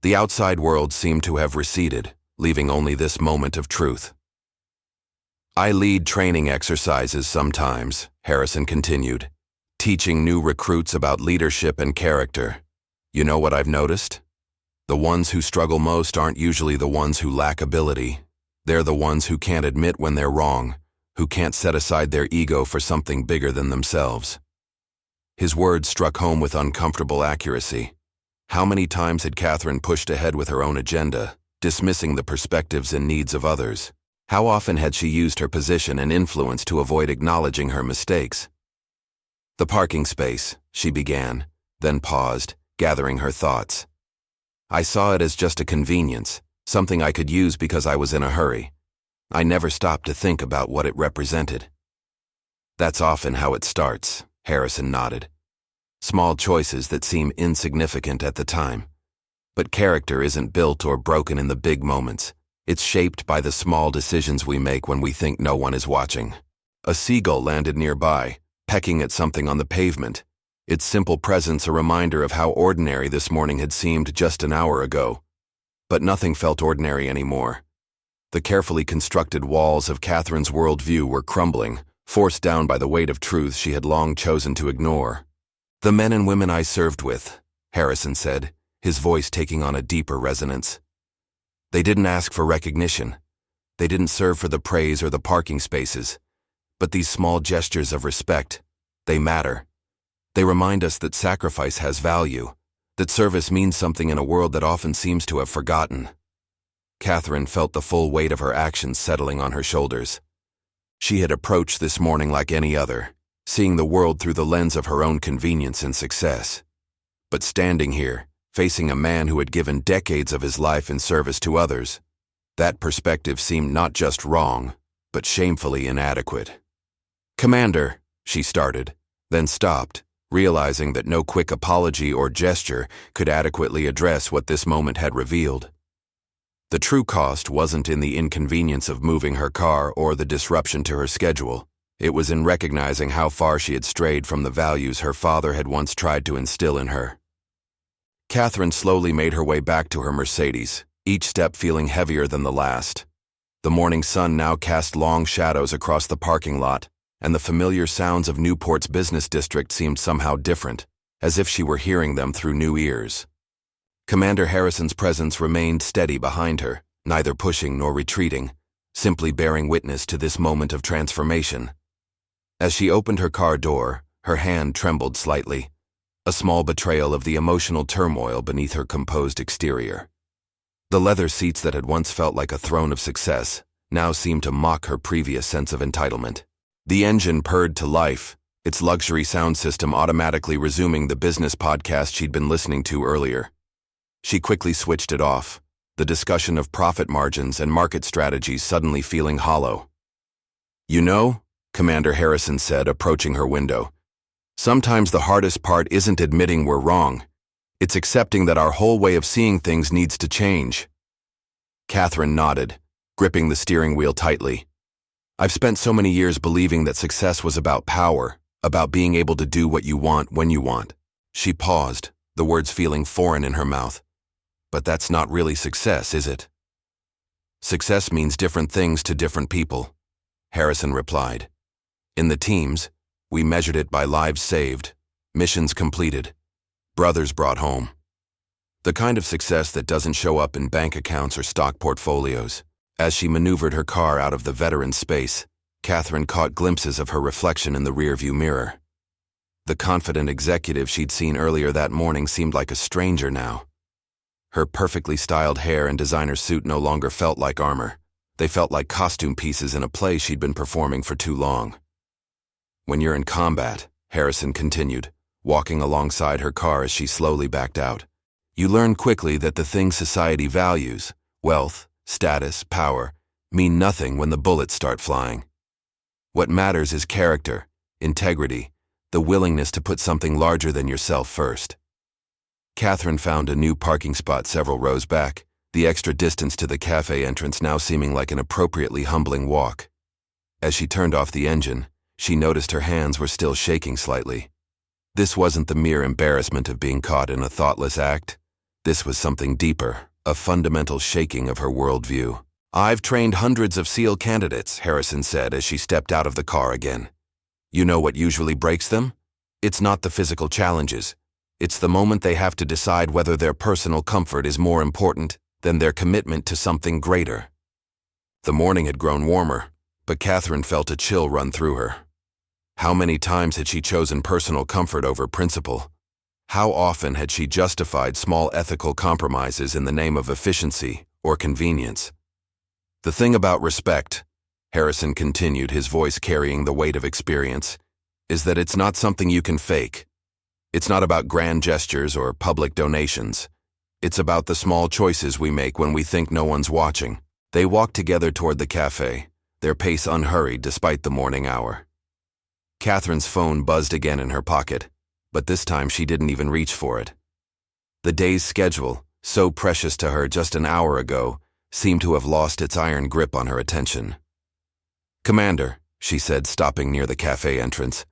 The outside world seemed to have receded, leaving only this moment of truth. I lead training exercises sometimes, Harrison continued, teaching new recruits about leadership and character. You know what I've noticed? The ones who struggle most aren't usually the ones who lack ability. They're the ones who can't admit when they're wrong, who can't set aside their ego for something bigger than themselves. His words struck home with uncomfortable accuracy. How many times had Catherine pushed ahead with her own agenda, dismissing the perspectives and needs of others? How often had she used her position and influence to avoid acknowledging her mistakes? The parking space, she began, then paused, gathering her thoughts. I saw it as just a convenience, something I could use because I was in a hurry. I never stopped to think about what it represented. That's often how it starts, Harrison nodded. Small choices that seem insignificant at the time. But character isn't built or broken in the big moments. It's shaped by the small decisions we make when we think no one is watching. A seagull landed nearby, pecking at something on the pavement, its simple presence a reminder of how ordinary this morning had seemed just an hour ago. But nothing felt ordinary anymore. The carefully constructed walls of Catherine's worldview were crumbling, forced down by the weight of truths she had long chosen to ignore. The men and women I served with, Harrison said, his voice taking on a deeper resonance. They didn't ask for recognition. They didn't serve for the praise or the parking spaces. But these small gestures of respect, they matter. They remind us that sacrifice has value, that service means something in a world that often seems to have forgotten. Catherine felt the full weight of her actions settling on her shoulders. She had approached this morning like any other, seeing the world through the lens of her own convenience and success. But standing here, facing a man who had given decades of his life in service to others, that perspective seemed not just wrong, but shamefully inadequate. "Commander," she started, then stopped, realizing that no quick apology or gesture could adequately address what this moment had revealed. The true cost wasn't in the inconvenience of moving her car or the disruption to her schedule. It was in recognizing how far she had strayed from the values her father had once tried to instill in her. Catherine slowly made her way back to her Mercedes, each step feeling heavier than the last. The morning sun now cast long shadows across the parking lot, and the familiar sounds of Newport's business district seemed somehow different, as if she were hearing them through new ears. Commander Harrison's presence remained steady behind her, neither pushing nor retreating, simply bearing witness to this moment of transformation. As she opened her car door, her hand trembled slightly, a small betrayal of the emotional turmoil beneath her composed exterior. The leather seats that had once felt like a throne of success now seemed to mock her previous sense of entitlement. The engine purred to life, its luxury sound system automatically resuming the business podcast she'd been listening to earlier. She quickly switched it off, the discussion of profit margins and market strategies suddenly feeling hollow. "You know," Commander Harrison said, approaching her window, "sometimes the hardest part isn't admitting we're wrong. It's accepting that our whole way of seeing things needs to change." Catherine nodded, gripping the steering wheel tightly. "I've spent so many years believing that success was about power, about being able to do what you want when you want." She paused, the words feeling foreign in her mouth. "But that's not really success, is it?" "Success means different things to different people," Harrison replied. "In the teams, we measured it by lives saved, missions completed, brothers brought home. The kind of success that doesn't show up in bank accounts or stock portfolios. As she maneuvered her car out of the veteran's space, Catherine caught glimpses of her reflection in the rearview mirror. The confident executive she'd seen earlier that morning seemed like a stranger now. Her perfectly styled hair and designer suit no longer felt like armor. They felt like costume pieces in a play she'd been performing for too long. "When you're in combat," Harrison continued, walking alongside her car as she slowly backed out, "you learn quickly that the things society values, wealth, status, power, mean nothing when the bullets start flying. What matters is character, integrity, the willingness to put something larger than yourself first." Catherine found a new parking spot several rows back, the extra distance to the cafe entrance now seeming like an appropriately humbling walk. As she turned off the engine, she noticed her hands were still shaking slightly. This wasn't the mere embarrassment of being caught in a thoughtless act. This was something deeper, a fundamental shaking of her worldview. "I've trained hundreds of SEAL candidates," Harrison said as she stepped out of the car again. "You know what usually breaks them? It's not the physical challenges. It's the moment they have to decide whether their personal comfort is more important than their commitment to something greater." The morning had grown warmer, but Catherine felt a chill run through her. How many times had she chosen personal comfort over principle? How often had she justified small ethical compromises in the name of efficiency or convenience? "The thing about respect," Harrison continued, his voice carrying the weight of experience, "is that it's not something you can fake. It's not about grand gestures or public donations. It's about the small choices we make when we think no one's watching." They walked together toward the cafe, their pace unhurried despite the morning hour. Catherine's phone buzzed again in her pocket, but this time she didn't even reach for it. The day's schedule, so precious to her just an hour ago, seemed to have lost its iron grip on her attention. "Commander," she said, stopping near the cafe entrance,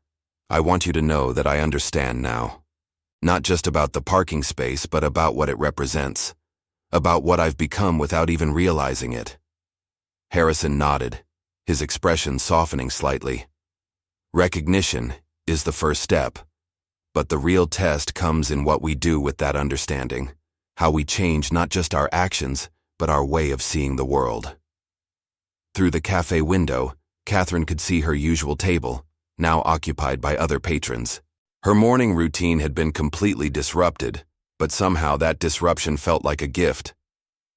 "I want you to know that I understand now. Not just about the parking space, but about what it represents. About what I've become without even realizing it." Harrison nodded, his expression softening slightly. "Recognition is the first step, but the real test comes in what we do with that understanding, how we change not just our actions, but our way of seeing the world." Through the cafe window, Catherine could see her usual table, now occupied by other patrons. Her morning routine had been completely disrupted, but somehow that disruption felt like a gift,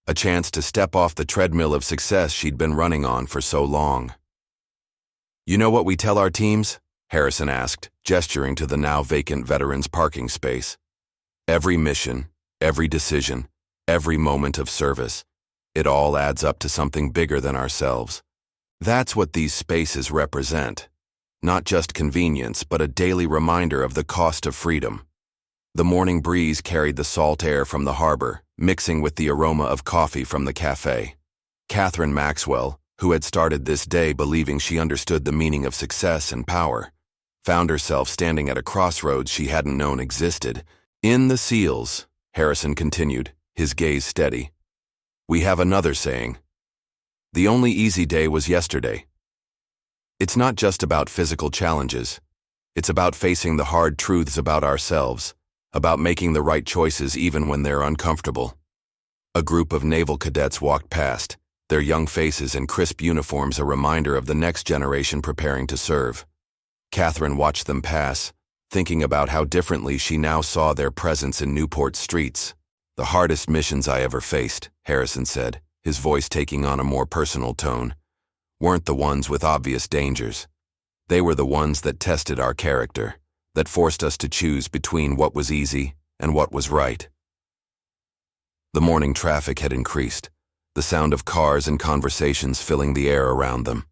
a chance to step off the treadmill of success she'd been running on for so long. "You know what we tell our teams?" Harrison asked, gesturing to the now vacant veterans' parking space. "Every mission, every decision, every moment of service, it all adds up to something bigger than ourselves. That's what these spaces represent. Not just convenience, but a daily reminder of the cost of freedom." The morning breeze carried the salt air from the harbor, mixing with the aroma of coffee from the cafe. Catherine Maxwell, who had started this day believing she understood the meaning of success and power, found herself standing at a crossroads she hadn't known existed. "In the SEALs," Harrison continued, his gaze steady, "we have another saying. The only easy day was yesterday." It's not just about physical challenges. It's about facing the hard truths about ourselves, about making the right choices even when they're uncomfortable. A group of naval cadets walked past, their young faces and crisp uniforms a reminder of the next generation preparing to serve. Catherine watched them pass, thinking about how differently she now saw their presence in Newport streets. "The hardest missions I ever faced," Harrison said, his voice taking on a more personal tone, "weren't the ones with obvious dangers. They were the ones that tested our character, that forced us to choose between what was easy and what was right." The morning traffic had increased, the sound of cars and conversations filling the air around them.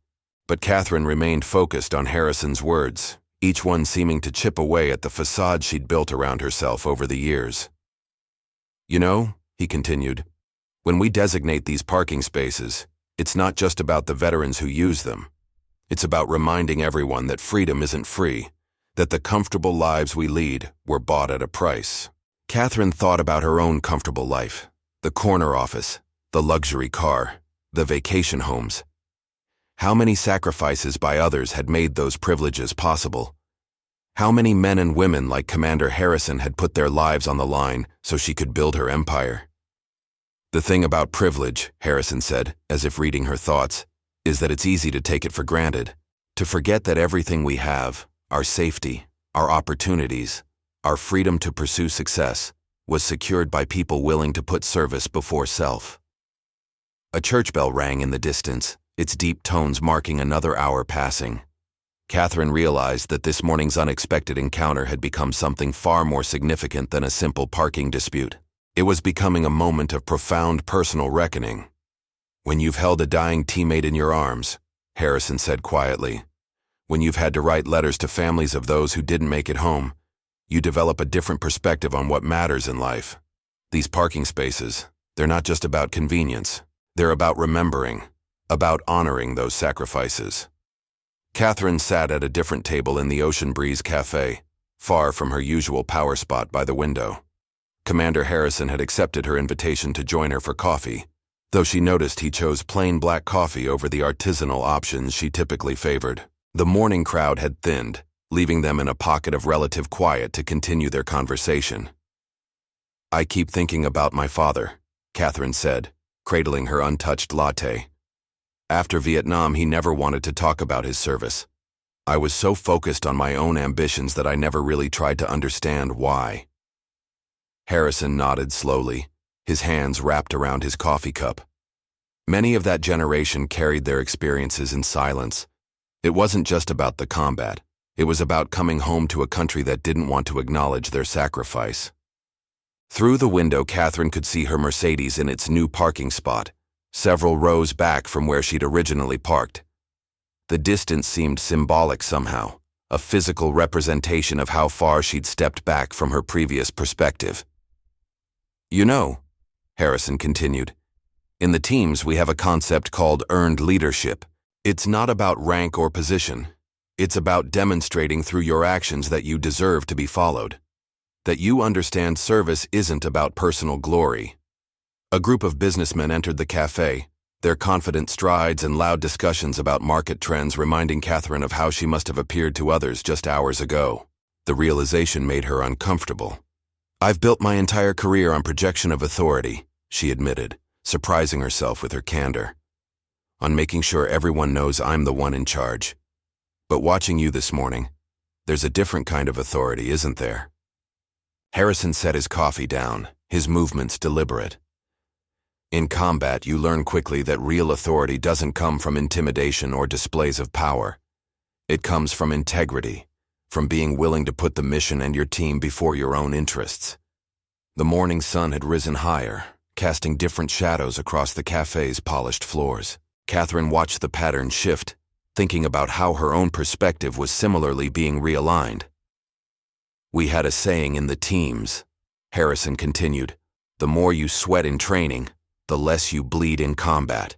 But Catherine remained focused on Harrison's words, each one seeming to chip away at the facade she'd built around herself over the years. "You know," he continued, "when we designate these parking spaces, it's not just about the veterans who use them. It's about reminding everyone that freedom isn't free, that the comfortable lives we lead were bought at a price." Catherine thought about her own comfortable life, the corner office, the luxury car, the vacation homes. How many sacrifices by others had made those privileges possible? How many men and women like Commander Harrison had put their lives on the line so she could build her empire? The thing about privilege, Harrison said, as if reading her thoughts, is that it's easy to take it for granted, to forget that everything we have, our safety, our opportunities, our freedom to pursue success, was secured by people willing to put service before self. A church bell rang in the distance, its deep tones marking another hour passing. Catherine realized that this morning's unexpected encounter had become something far more significant than a simple parking dispute. It was becoming a moment of profound personal reckoning. When you've held a dying teammate in your arms, Harrison said quietly, when you've had to write letters to families of those who didn't make it home, you develop a different perspective on what matters in life. These parking spaces, they're not just about convenience. They're about remembering, about honoring those sacrifices. Catherine sat at a different table in the Ocean Breeze Cafe, far from her usual power spot by the window. Commander Harrison had accepted her invitation to join her for coffee, though she noticed he chose plain black coffee over the artisanal options she typically favored. The morning crowd had thinned, leaving them in a pocket of relative quiet to continue their conversation. "I keep thinking about my father," Catherine said, cradling her untouched latte. "After Vietnam, he never wanted to talk about his service. I was so focused on my own ambitions that I never really tried to understand why." Harrison nodded slowly, his hands wrapped around his coffee cup. Many of that generation carried their experiences in silence. It wasn't just about the combat. It was about coming home to a country that didn't want to acknowledge their sacrifice. Through the window, Catherine could see her Mercedes in its new parking spot, several rows back from where she'd originally parked. The distance seemed symbolic somehow, a physical representation of how far she'd stepped back from her previous perspective. "You know," Harrison continued, "in the teams we have a concept called earned leadership. It's not about rank or position. It's about demonstrating through your actions that you deserve to be followed, that you understand service isn't about personal glory." A group of businessmen entered the cafe, their confident strides and loud discussions about market trends reminding Catherine of how she must have appeared to others just hours ago. The realization made her uncomfortable. "I've built my entire career on projection of authority," she admitted, surprising herself with her candor. "On making sure everyone knows I'm the one in charge. But watching you this morning, there's a different kind of authority, isn't there?" Harrison set his coffee down, his movements deliberate. "In combat, you learn quickly that real authority doesn't come from intimidation or displays of power. It comes from integrity, from being willing to put the mission and your team before your own interests." The morning sun had risen higher, casting different shadows across the cafe's polished floors. Catherine watched the pattern shift, thinking about how her own perspective was similarly being realigned. "We had a saying in the teams," Harrison continued, "the more you sweat in training, the less you bleed in combat."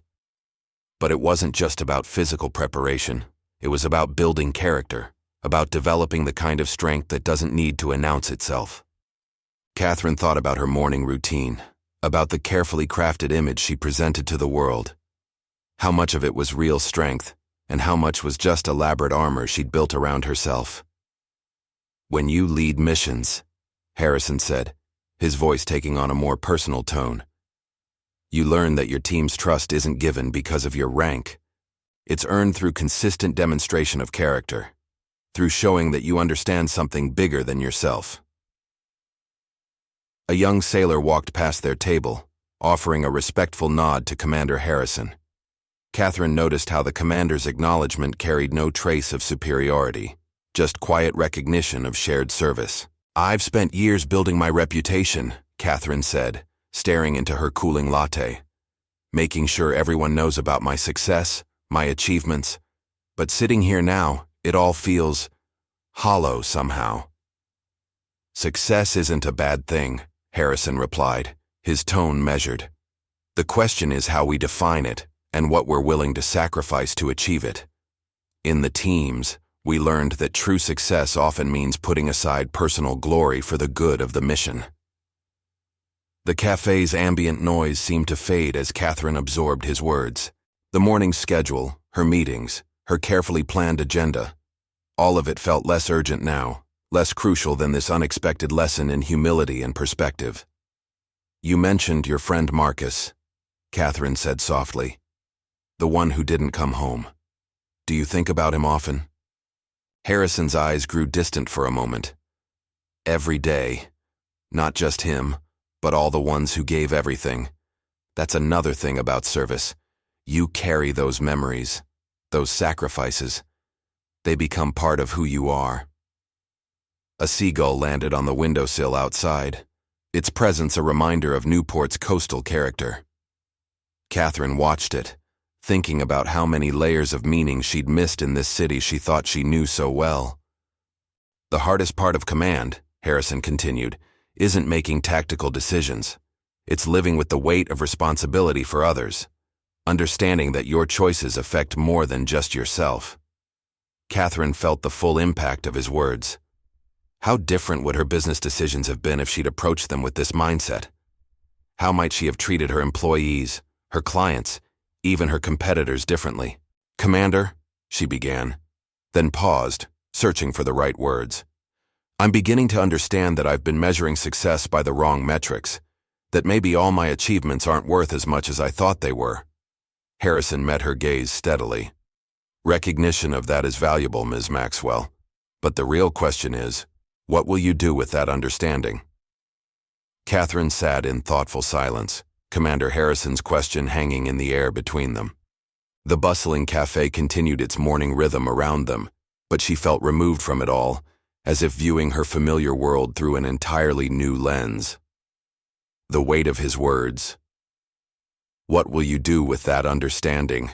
But it wasn't just about physical preparation. It was about building character, about developing the kind of strength that doesn't need to announce itself. Catherine thought about her morning routine, about the carefully crafted image she presented to the world. How much of it was real strength, and how much was just elaborate armor she'd built around herself. "When you lead missions," Harrison said, his voice taking on a more personal tone, "you learn that your team's trust isn't given because of your rank. It's earned through consistent demonstration of character, through showing that you understand something bigger than yourself." A young sailor walked past their table, offering a respectful nod to Commander Harrison. Catherine noticed how the commander's acknowledgement carried no trace of superiority, just quiet recognition of shared service. "I've spent years building my reputation," Catherine said, staring into her cooling latte, "making sure everyone knows about my success, my achievements. But sitting here now, it all feels hollow somehow." "Success isn't a bad thing," Harrison replied, his tone measured. "The question is how we define it, and what we're willing to sacrifice to achieve it. In the teams, we learned that true success often means putting aside personal glory for the good of the mission." The cafe's ambient noise seemed to fade as Catherine absorbed his words. The morning's schedule, her meetings, her carefully planned agenda, all of it felt less urgent now, less crucial than this unexpected lesson in humility and perspective. "You mentioned your friend Marcus," Catherine said softly. "The one who didn't come home. Do you think about him often?" Harrison's eyes grew distant for a moment. "Every day. Not just him, but all the ones who gave everything. That's another thing about service. You carry those memories, those sacrifices. They become part of who you are." A seagull landed on the windowsill outside, its presence a reminder of Newport's coastal character. Catherine watched it, thinking about how many layers of meaning she'd missed in this city she thought she knew so well. "The hardest part of command," Harrison continued, "isn't making tactical decisions. It's living with the weight of responsibility for others, understanding that your choices affect more than just yourself." Catherine felt the full impact of his words. How different would her business decisions have been if she'd approached them with this mindset? How might she have treated her employees, her clients, even her competitors differently? "Commander," she began, then paused, searching for the right words. "I'm beginning to understand that I've been measuring success by the wrong metrics, that maybe all my achievements aren't worth as much as I thought they were." Harrison met her gaze steadily. "Recognition of that is valuable, Ms. Maxwell. But the real question is, what will you do with that understanding?" Catherine sat in thoughtful silence, Commander Harrison's question hanging in the air between them. The bustling cafe continued its morning rhythm around them, but she felt removed from it all, as if viewing her familiar world through an entirely new lens. The weight of his words, "What will you do with that understanding?"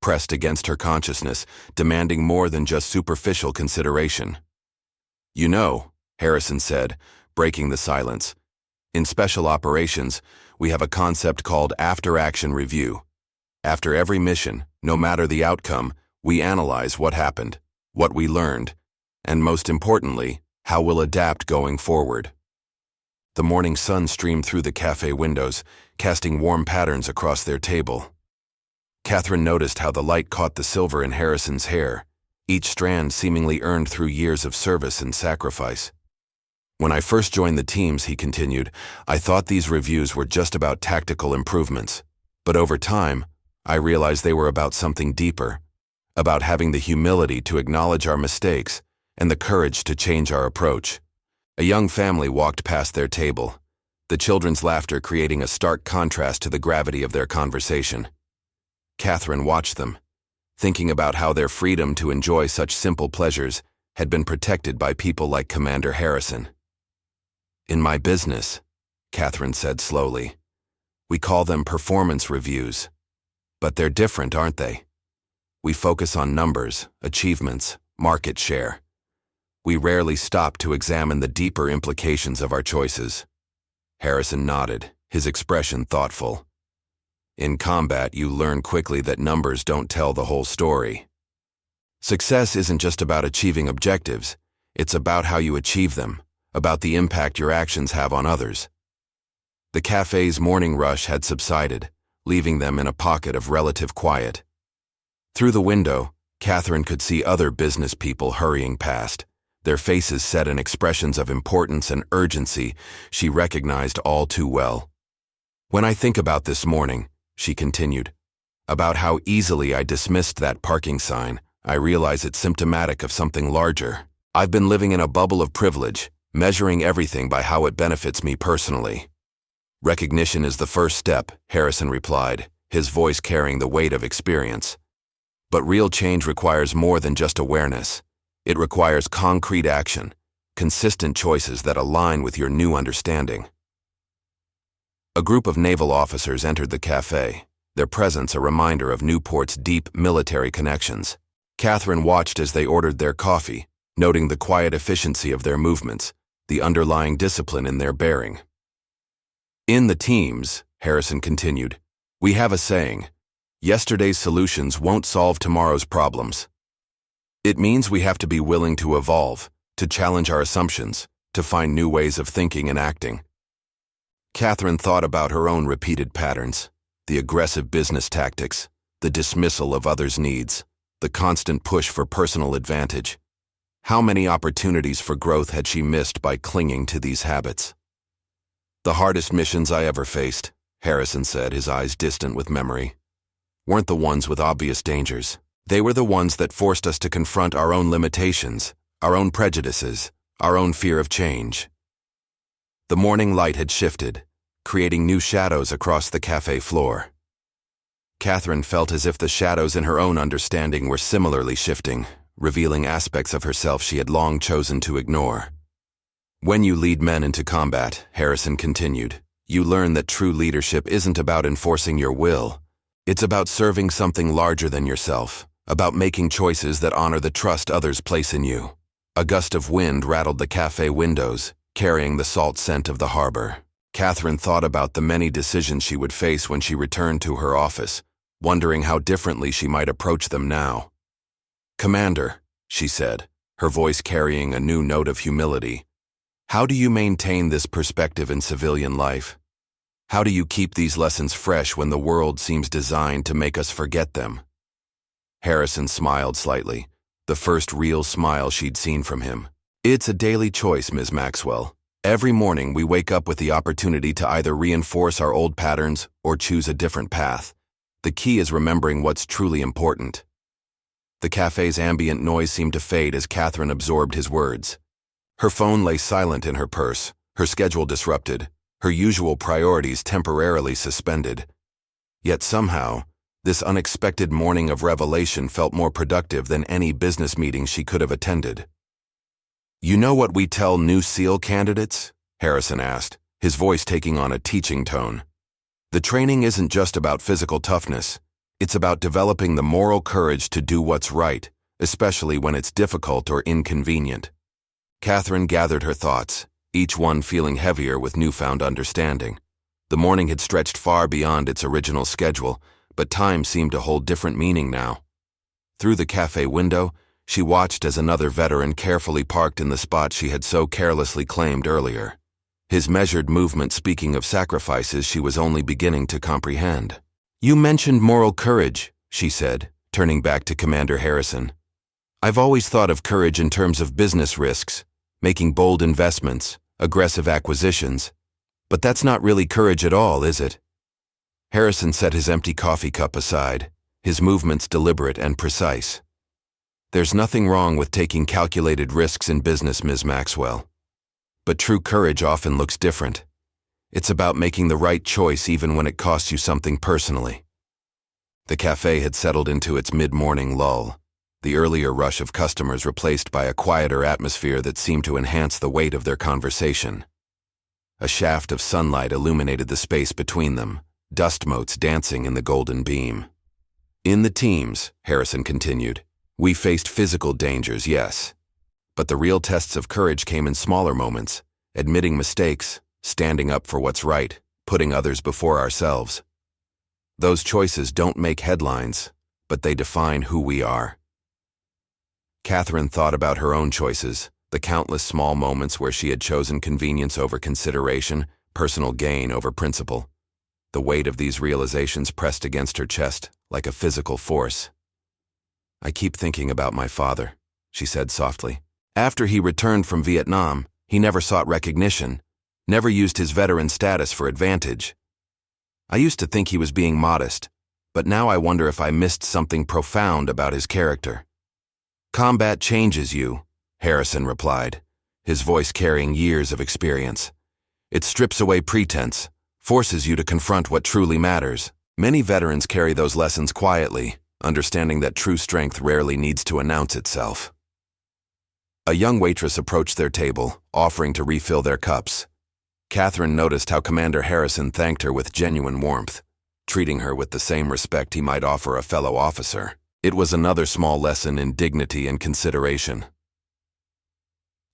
pressed against her consciousness, demanding more than just superficial consideration. "You know," Harrison said, breaking the silence, "in special operations, we have a concept called after-action review. After every mission, no matter the outcome, we analyze what happened, what we learned, and most importantly, how we'll adapt going forward." The morning sun streamed through the cafe windows, casting warm patterns across their table. Catherine noticed how the light caught the silver in Harrison's hair, each strand seemingly earned through years of service and sacrifice. "When I first joined the teams," he continued, "I thought these reviews were just about tactical improvements. But over time, I realized they were about something deeper, about having the humility to acknowledge our mistakes and the courage to change our approach." A young family walked past their table, the children's laughter creating a stark contrast to the gravity of their conversation. Catherine watched them, thinking about how their freedom to enjoy such simple pleasures had been protected by people like Commander Harrison. "In my business," Catherine said slowly, "we call them performance reviews. But they're different, aren't they? We focus on numbers, achievements, market share. We rarely stop to examine the deeper implications of our choices." Harrison nodded, his expression thoughtful. "In combat, you learn quickly that numbers don't tell the whole story. Success isn't just about achieving objectives, it's about how you achieve them, about the impact your actions have on others." The cafe's morning rush had subsided, leaving them in a pocket of relative quiet. Through the window, Catherine could see other business people hurrying past, their faces set in expressions of importance and urgency she recognized all too well. "When I think about this morning," she continued, "about how easily I dismissed that parking sign, I realize it's symptomatic of something larger. I've been living in a bubble of privilege, measuring everything by how it benefits me personally." "Recognition is the first step," Harrison replied, his voice carrying the weight of experience. "But real change requires more than just awareness. It requires concrete action, consistent choices that align with your new understanding." A group of naval officers entered the cafe, their presence a reminder of Newport's deep military connections. Catherine watched as they ordered their coffee, noting the quiet efficiency of their movements, the underlying discipline in their bearing. "In the teams," Harrison continued, "we have a saying, yesterday's solutions won't solve tomorrow's problems. It means we have to be willing to evolve, to challenge our assumptions, to find new ways of thinking and acting." Catherine thought about her own repeated patterns, the aggressive business tactics, the dismissal of others' needs, the constant push for personal advantage. How many opportunities for growth had she missed by clinging to these habits? The hardest missions I ever faced, Harrison said, his eyes distant with memory, weren't the ones with obvious dangers. They were the ones that forced us to confront our own limitations, our own prejudices, our own fear of change. The morning light had shifted, creating new shadows across the cafe floor. Catherine felt as if the shadows in her own understanding were similarly shifting, revealing aspects of herself she had long chosen to ignore. When you lead men into combat, Harrison continued, you learn that true leadership isn't about enforcing your will. It's about serving something larger than yourself, about making choices that honor the trust others place in you. A gust of wind rattled the cafe windows, carrying the salt scent of the harbor. Catherine thought about the many decisions she would face when she returned to her office, wondering how differently she might approach them now. "Commander," she said, her voice carrying a new note of humility, "how do you maintain this perspective in civilian life? How do you keep these lessons fresh when the world seems designed to make us forget them?" Harrison smiled slightly, the first real smile she'd seen from him. "It's a daily choice, Ms. Maxwell. Every morning we wake up with the opportunity to either reinforce our old patterns or choose a different path. The key is remembering what's truly important." The cafe's ambient noise seemed to fade as Catherine absorbed his words. Her phone lay silent in her purse, her schedule disrupted, her usual priorities temporarily suspended. Yet somehow, this unexpected morning of revelation felt more productive than any business meeting she could have attended. "You know what we tell new SEAL candidates?" Harrison asked, his voice taking on a teaching tone. "The training isn't just about physical toughness. It's about developing the moral courage to do what's right, especially when it's difficult or inconvenient." Catherine gathered her thoughts, each one feeling heavier with newfound understanding. The morning had stretched far beyond its original schedule, but time seemed to hold different meaning now. Through the cafe window, she watched as another veteran carefully parked in the spot she had so carelessly claimed earlier. His measured movement speaking of sacrifices she was only beginning to comprehend. "You mentioned moral courage," she said, turning back to Commander Harrison. "I've always thought of courage in terms of business risks, making bold investments, aggressive acquisitions. But that's not really courage at all, is it?" Harrison set his empty coffee cup aside, his movements deliberate and precise. "There's nothing wrong with taking calculated risks in business, Ms. Maxwell. But true courage often looks different. It's about making the right choice even when it costs you something personally." The cafe had settled into its mid-morning lull, the earlier rush of customers replaced by a quieter atmosphere that seemed to enhance the weight of their conversation. A shaft of sunlight illuminated the space between them, dust motes dancing in the golden beam. "In the teams," Harrison continued, "we faced physical dangers, yes. But the real tests of courage came in smaller moments, admitting mistakes, standing up for what's right, putting others before ourselves. Those choices don't make headlines, but they define who we are." Catherine thought about her own choices, the countless small moments where she had chosen convenience over consideration, personal gain over principle. The weight of these realizations pressed against her chest like a physical force. "I keep thinking about my father," she said softly. "After he returned from Vietnam, he never sought recognition, never used his veteran status for advantage. I used to think he was being modest, but now I wonder if I missed something profound about his character." "Combat changes you," Harrison replied, his voice carrying years of experience. "It strips away pretense, forces you to confront what truly matters." Many veterans carry those lessons quietly, understanding that true strength rarely needs to announce itself. A young waitress approached their table, offering to refill their cups. Catherine noticed how Commander Harrison thanked her with genuine warmth, treating her with the same respect he might offer a fellow officer. It was another small lesson in dignity and consideration.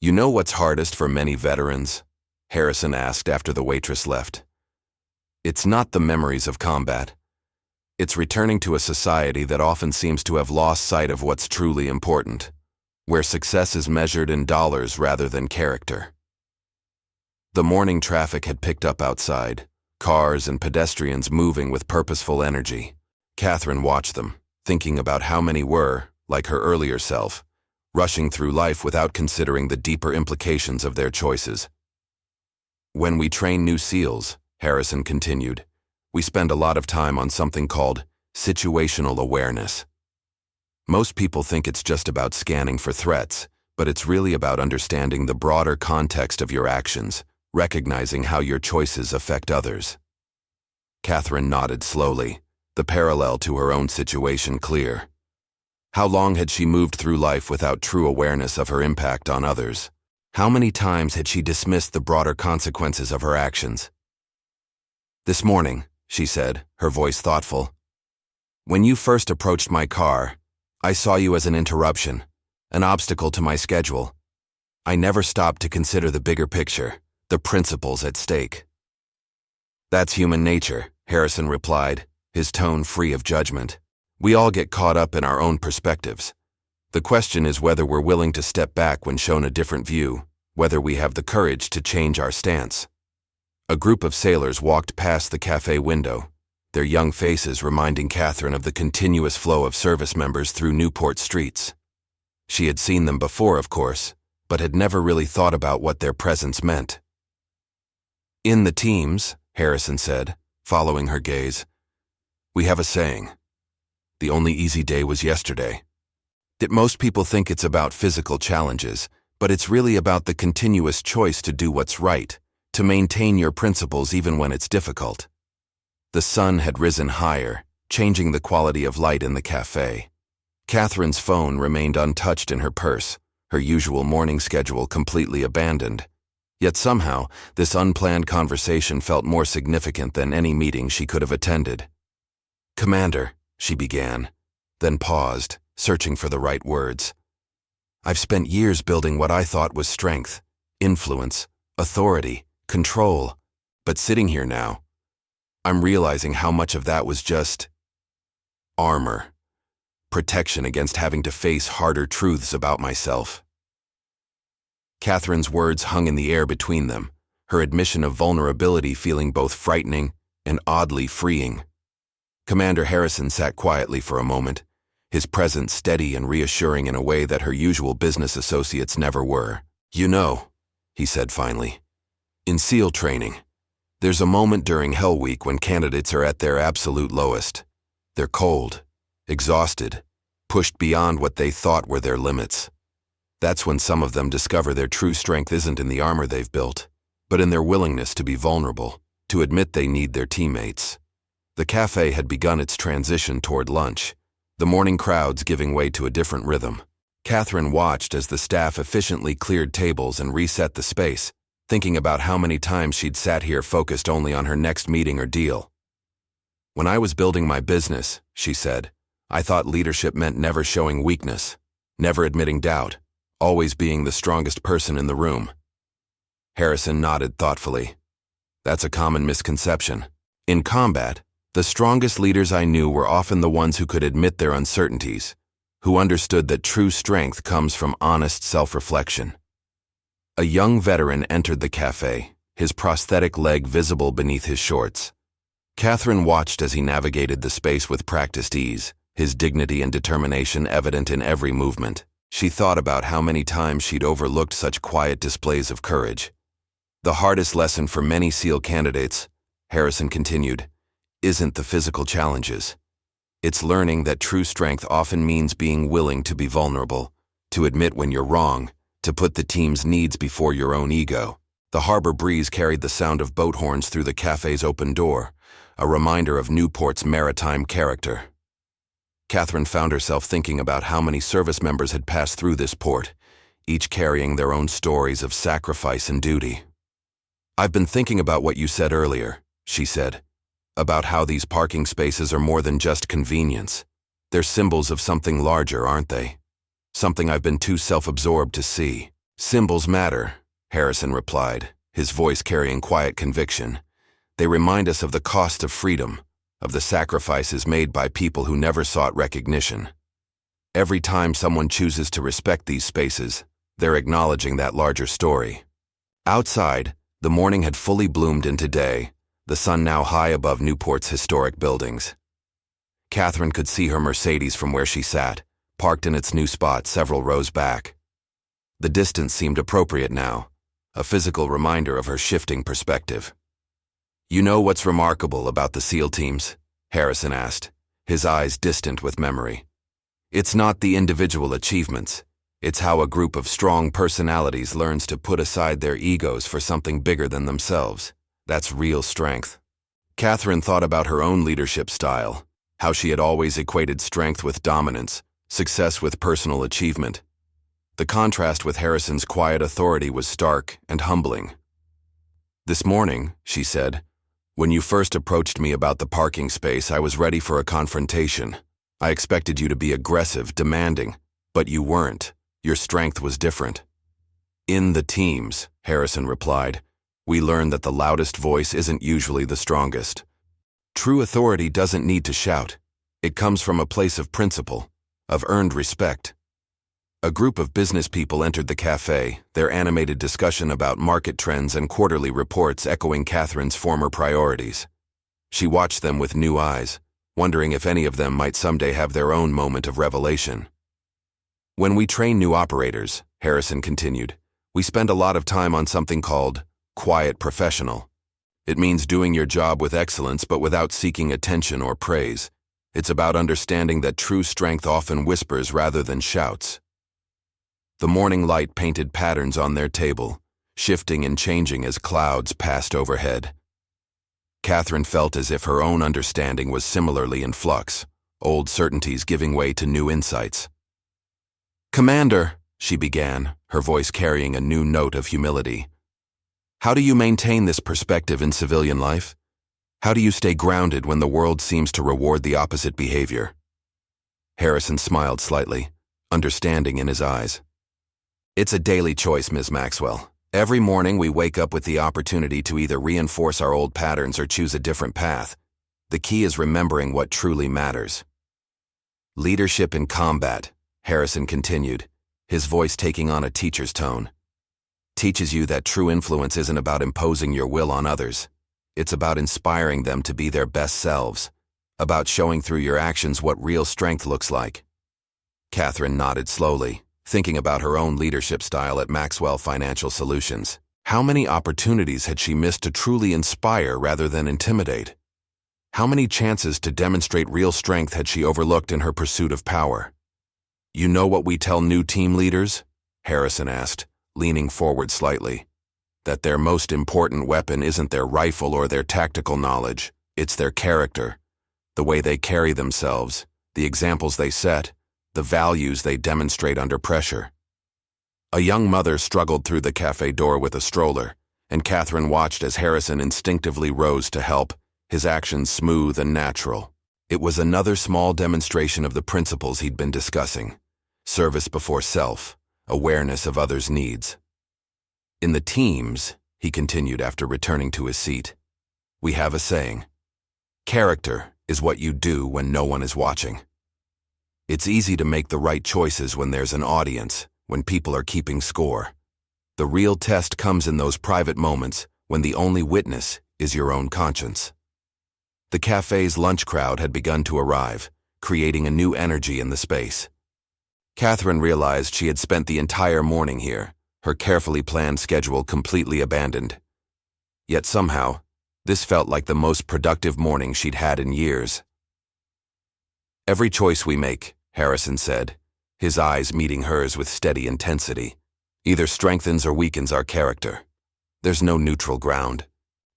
"You know what's hardest for many veterans?" Harrison asked after the waitress left. "It's not the memories of combat. It's returning to a society that often seems to have lost sight of what's truly important, where success is measured in dollars rather than character." The morning traffic had picked up outside, cars and pedestrians moving with purposeful energy. Catherine watched them, thinking about how many were, like her earlier self, rushing through life without considering the deeper implications of their choices. When we train new SEALs, Harrison continued, we spend a lot of time on something called situational awareness. Most people think it's just about scanning for threats, but it's really about understanding the broader context of your actions, recognizing how your choices affect others. Catherine nodded slowly, the parallel to her own situation clear. How long had she moved through life without true awareness of her impact on others? How many times had she dismissed the broader consequences of her actions? This morning, she said, her voice thoughtful, when you first approached my car, I saw you as an interruption, an obstacle to my schedule. I never stopped to consider the bigger picture, the principles at stake. That's human nature, Harrison replied, his tone free of judgment. We all get caught up in our own perspectives. The question is whether we're willing to step back when shown a different view, whether we have the courage to change our stance. A group of sailors walked past the cafe window, their young faces reminding Catherine of the continuous flow of service members through Newport streets. She had seen them before, of course, but had never really thought about what their presence meant. In the teams, Harrison said, following her gaze, we have a saying. The only easy day was yesterday. That most people think it's about physical challenges, but it's really about the continuous choice to do what's right, to maintain your principles even when it's difficult. The sun had risen higher, changing the quality of light in the cafe. Catherine's phone remained untouched in her purse, her usual morning schedule completely abandoned. Yet somehow, this unplanned conversation felt more significant than any meeting she could have attended. Commander, she began, then paused, searching for the right words. I've spent years building what I thought was strength, influence, authority, control, but sitting here now, I'm realizing how much of that was just armor, protection against having to face harder truths about myself. Catherine's words hung in the air between them, her admission of vulnerability feeling both frightening and oddly freeing. Commander Harrison sat quietly for a moment, his presence steady and reassuring in a way that her usual business associates never were. You know, he said finally, in SEAL training, there's a moment during Hell Week when candidates are at their absolute lowest. They're cold, exhausted, pushed beyond what they thought were their limits. That's when some of them discover their true strength isn't in the armor they've built, but in their willingness to be vulnerable, to admit they need their teammates. The cafe had begun its transition toward lunch, the morning crowds giving way to a different rhythm. Catherine watched as the staff efficiently cleared tables and reset the space, thinking about how many times she'd sat here focused only on her next meeting or deal. When I was building my business, she said, I thought leadership meant never showing weakness, never admitting doubt, always being the strongest person in the room. Harrison nodded thoughtfully. That's a common misconception. In combat, the strongest leaders I knew were often the ones who could admit their uncertainties, who understood that true strength comes from honest self-reflection. A young veteran entered the cafe, his prosthetic leg visible beneath his shorts. Catherine watched as he navigated the space with practiced ease, his dignity and determination evident in every movement. She thought about how many times she'd overlooked such quiet displays of courage. The hardest lesson for many SEAL candidates, Harrison continued, isn't the physical challenges. It's learning that true strength often means being willing to be vulnerable, to admit when you're wrong, to put the team's needs before your own ego. The harbor breeze carried the sound of boat horns through the cafe's open door, a reminder of Newport's maritime character. Catherine found herself thinking about how many service members had passed through this port, each carrying their own stories of sacrifice and duty. I've been thinking about what you said earlier, she said, about how these parking spaces are more than just convenience. They're symbols of something larger, aren't they? Something I've been too self-absorbed to see. Symbols matter, Harrison replied, his voice carrying quiet conviction. They remind us of the cost of freedom, of the sacrifices made by people who never sought recognition. Every time someone chooses to respect these spaces, they're acknowledging that larger story. Outside, the morning had fully bloomed into day, the sun now high above Newport's historic buildings. Catherine could see her Mercedes from where she sat, parked in its new spot several rows back. The distance seemed appropriate now, a physical reminder of her shifting perspective. "You know what's remarkable about the SEAL teams?" Harrison asked, his eyes distant with memory. "It's not the individual achievements. It's how a group of strong personalities learns to put aside their egos for something bigger than themselves. That's real strength." Catherine thought about her own leadership style, how she had always equated strength with dominance, success with personal achievement. The contrast with Harrison's quiet authority was stark and humbling. "This morning," she said, "when you first approached me about the parking space, I was ready for a confrontation. I expected you to be aggressive, demanding, but you weren't. Your strength was different." "In the teams," Harrison replied, "we learn that the loudest voice isn't usually the strongest. True authority doesn't need to shout. It comes from a place of principle, of earned respect." A group of business people entered the cafe, their animated discussion about market trends and quarterly reports echoing Catherine's former priorities. She watched them with new eyes, wondering if any of them might someday have their own moment of revelation. "When we train new operators," Harrison continued, "we spend a lot of time on something called quiet professional. It means doing your job with excellence but without seeking attention or praise. It's about understanding that true strength often whispers rather than shouts." The morning light painted patterns on their table, shifting and changing as clouds passed overhead. Catherine felt as if her own understanding was similarly in flux, old certainties giving way to new insights. "Commander," she began, her voice carrying a new note of humility, "how do you maintain this perspective in civilian life? How do you stay grounded when the world seems to reward the opposite behavior?" Harrison smiled slightly, understanding in his eyes. "It's a daily choice, Ms. Maxwell. Every morning we wake up with the opportunity to either reinforce our old patterns or choose a different path. The key is remembering what truly matters." "Leadership in combat," Harrison continued, his voice taking on a teacher's tone, "teaches you that true influence isn't about imposing your will on others. It's about inspiring them to be their best selves, about showing through your actions what real strength looks like." Catherine nodded slowly, thinking about her own leadership style at Maxwell Financial Solutions. How many opportunities had she missed to truly inspire rather than intimidate? How many chances to demonstrate real strength had she overlooked in her pursuit of power? "You know what we tell new team leaders?" Harrison asked, leaning forward slightly. "That their most important weapon isn't their rifle or their tactical knowledge, it's their character, the way they carry themselves, the examples they set, the values they demonstrate under pressure." A young mother struggled through the cafe door with a stroller, and Catherine watched as Harrison instinctively rose to help, his actions smooth and natural. It was another small demonstration of the principles he'd been discussing: service before self, awareness of others' needs. "In the teams," he continued after returning to his seat, "we have a saying. Character is what you do when no one is watching. It's easy to make the right choices when there's an audience, when people are keeping score. The real test comes in those private moments when the only witness is your own conscience." The cafe's lunch crowd had begun to arrive, creating a new energy in the space. Catherine realized she had spent the entire morning here, her carefully planned schedule completely abandoned. Yet somehow, this felt like the most productive morning she'd had in years. "Every choice we make," Harrison said, his eyes meeting hers with steady intensity, "either strengthens or weakens our character. There's no neutral ground.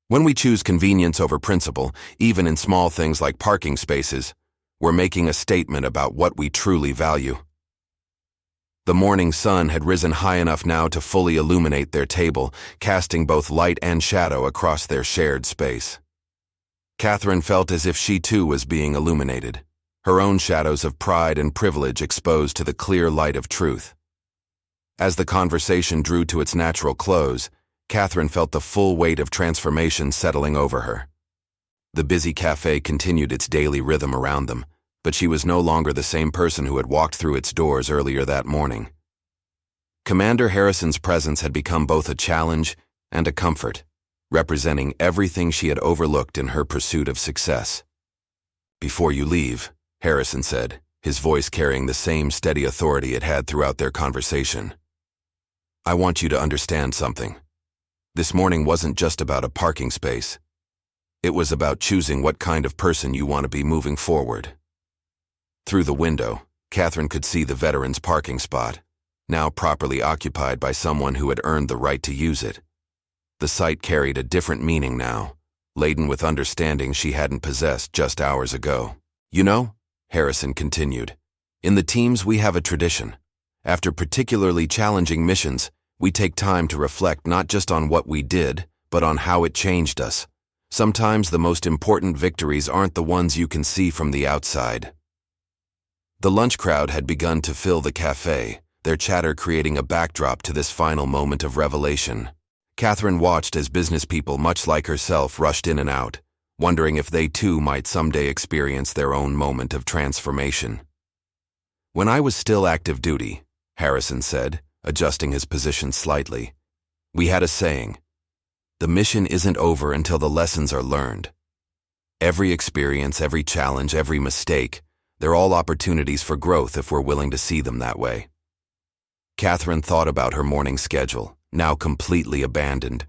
When we choose convenience over principle, even in small things like parking spaces, we're making a statement about what we truly value." The morning sun had risen high enough now to fully illuminate their table, casting both light and shadow across their shared space. Catherine felt as if she too was being illuminated, her own shadows of pride and privilege exposed to the clear light of truth. As the conversation drew to its natural close, Catherine felt the full weight of transformation settling over her. The busy cafe continued its daily rhythm around them, but she was no longer the same person who had walked through its doors earlier that morning. Commander Harrison's presence had become both a challenge and a comfort, representing everything she had overlooked in her pursuit of success. "Before you leave," Harrison said, his voice carrying the same steady authority it had throughout their conversation. I want you to understand something. This morning wasn't just about a parking space. It was about choosing what kind of person you want to be moving forward. Through the window, Catherine could see the veteran's parking spot, now properly occupied by someone who had earned the right to use it. The sight carried a different meaning now, laden with understanding she hadn't possessed just hours ago. You know, Harrison continued, in the teams we have a tradition. After particularly challenging missions, we take time to reflect not just on what we did, but on how it changed us. Sometimes the most important victories aren't the ones you can see from the outside. The lunch crowd had begun to fill the cafe, their chatter creating a backdrop to this final moment of revelation. Catherine watched as business people much like herself rushed in and out, wondering if they too might someday experience their own moment of transformation. When I was still active duty, Harrison said, adjusting his position slightly, we had a saying, the mission isn't over until the lessons are learned. Every experience, every challenge, every mistake, they're all opportunities for growth if we're willing to see them that way. Catherine thought about her morning schedule, now completely abandoned.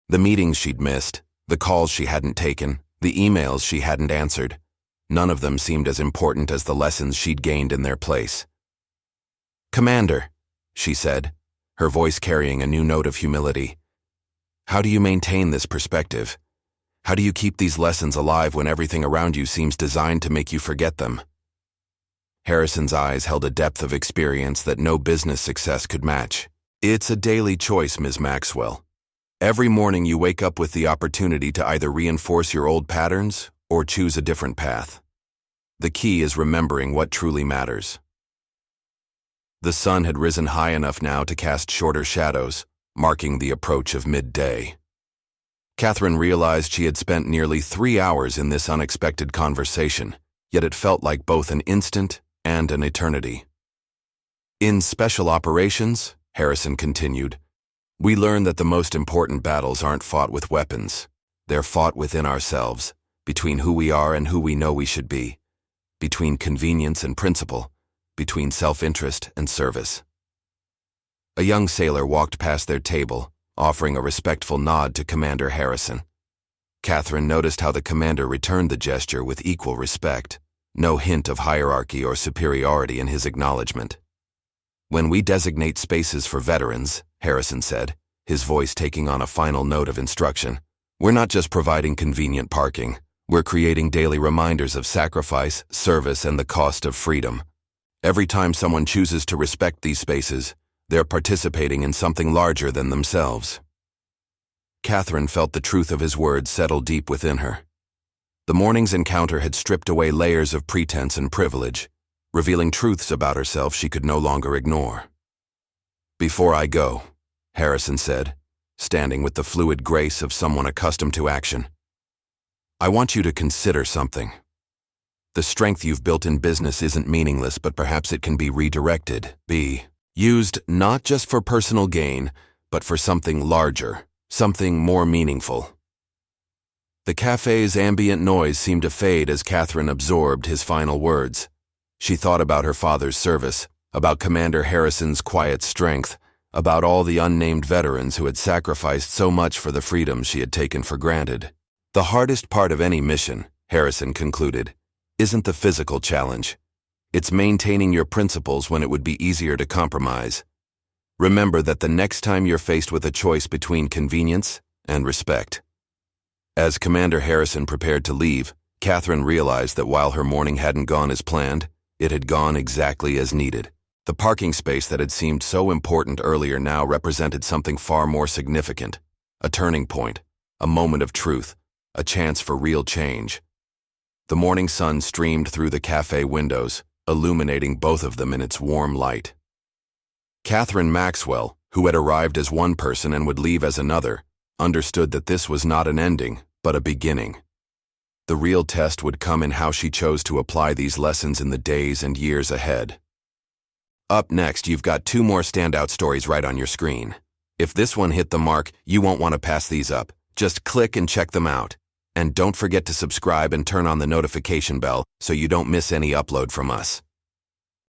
The meetings she'd missed, the calls she hadn't taken, the emails she hadn't answered, none of them seemed as important as the lessons she'd gained in their place. Commander, she said, her voice carrying a new note of humility. How do you maintain this perspective? How do you keep these lessons alive when everything around you seems designed to make you forget them? Harrison's eyes held a depth of experience that no business success could match. It's a daily choice, Ms. Maxwell. Every morning you wake up with the opportunity to either reinforce your old patterns or choose a different path. The key is remembering what truly matters. The sun had risen high enough now to cast shorter shadows, marking the approach of midday. Catherine realized she had spent nearly 3 hours in this unexpected conversation, yet it felt like both an instant and an eternity. In special operations, Harrison continued, we learn that the most important battles aren't fought with weapons. They're fought within ourselves, between who we are and who we know we should be, between convenience and principle, between self-interest and service. A young sailor walked past their table, offering a respectful nod to Commander Harrison. Catherine noticed how the commander returned the gesture with equal respect, no hint of hierarchy or superiority in his acknowledgement. When we designate spaces for veterans, Harrison said, his voice taking on a final note of instruction, we're not just providing convenient parking, we're creating daily reminders of sacrifice, service, and the cost of freedom. Every time someone chooses to respect these spaces, they're participating in something larger than themselves. Catherine felt the truth of his words settle deep within her. The morning's encounter had stripped away layers of pretense and privilege, revealing truths about herself she could no longer ignore. Before I go, Harrison said, standing with the fluid grace of someone accustomed to action, I want you to consider something. The strength you've built in business isn't meaningless, but perhaps it can be redirected, be used not just for personal gain, but for something larger, something more meaningful. The cafe's ambient noise seemed to fade as Catherine absorbed his final words. She thought about her father's service, about Commander Harrison's quiet strength, about all the unnamed veterans who had sacrificed so much for the freedoms she had taken for granted. The hardest part of any mission, Harrison concluded, isn't the physical challenge. It's maintaining your principles when it would be easier to compromise. Remember that the next time you're faced with a choice between convenience and respect. As Commander Harrison prepared to leave, Catherine realized that while her morning hadn't gone as planned, it had gone exactly as needed. The parking space that had seemed so important earlier now represented something far more significant. A turning point, a moment of truth, a chance for real change. The morning sun streamed through the cafe windows, illuminating both of them in its warm light. Catherine Maxwell, who had arrived as one person and would leave as another, understood that this was not an ending, but a beginning. The real test would come in how she chose to apply these lessons in the days and years ahead. Up next, you've got 2 more standout stories right on your screen. If this one hit the mark, you won't want to pass these up. Just click and check them out. And don't forget to subscribe and turn on the notification bell so you don't miss any upload from us.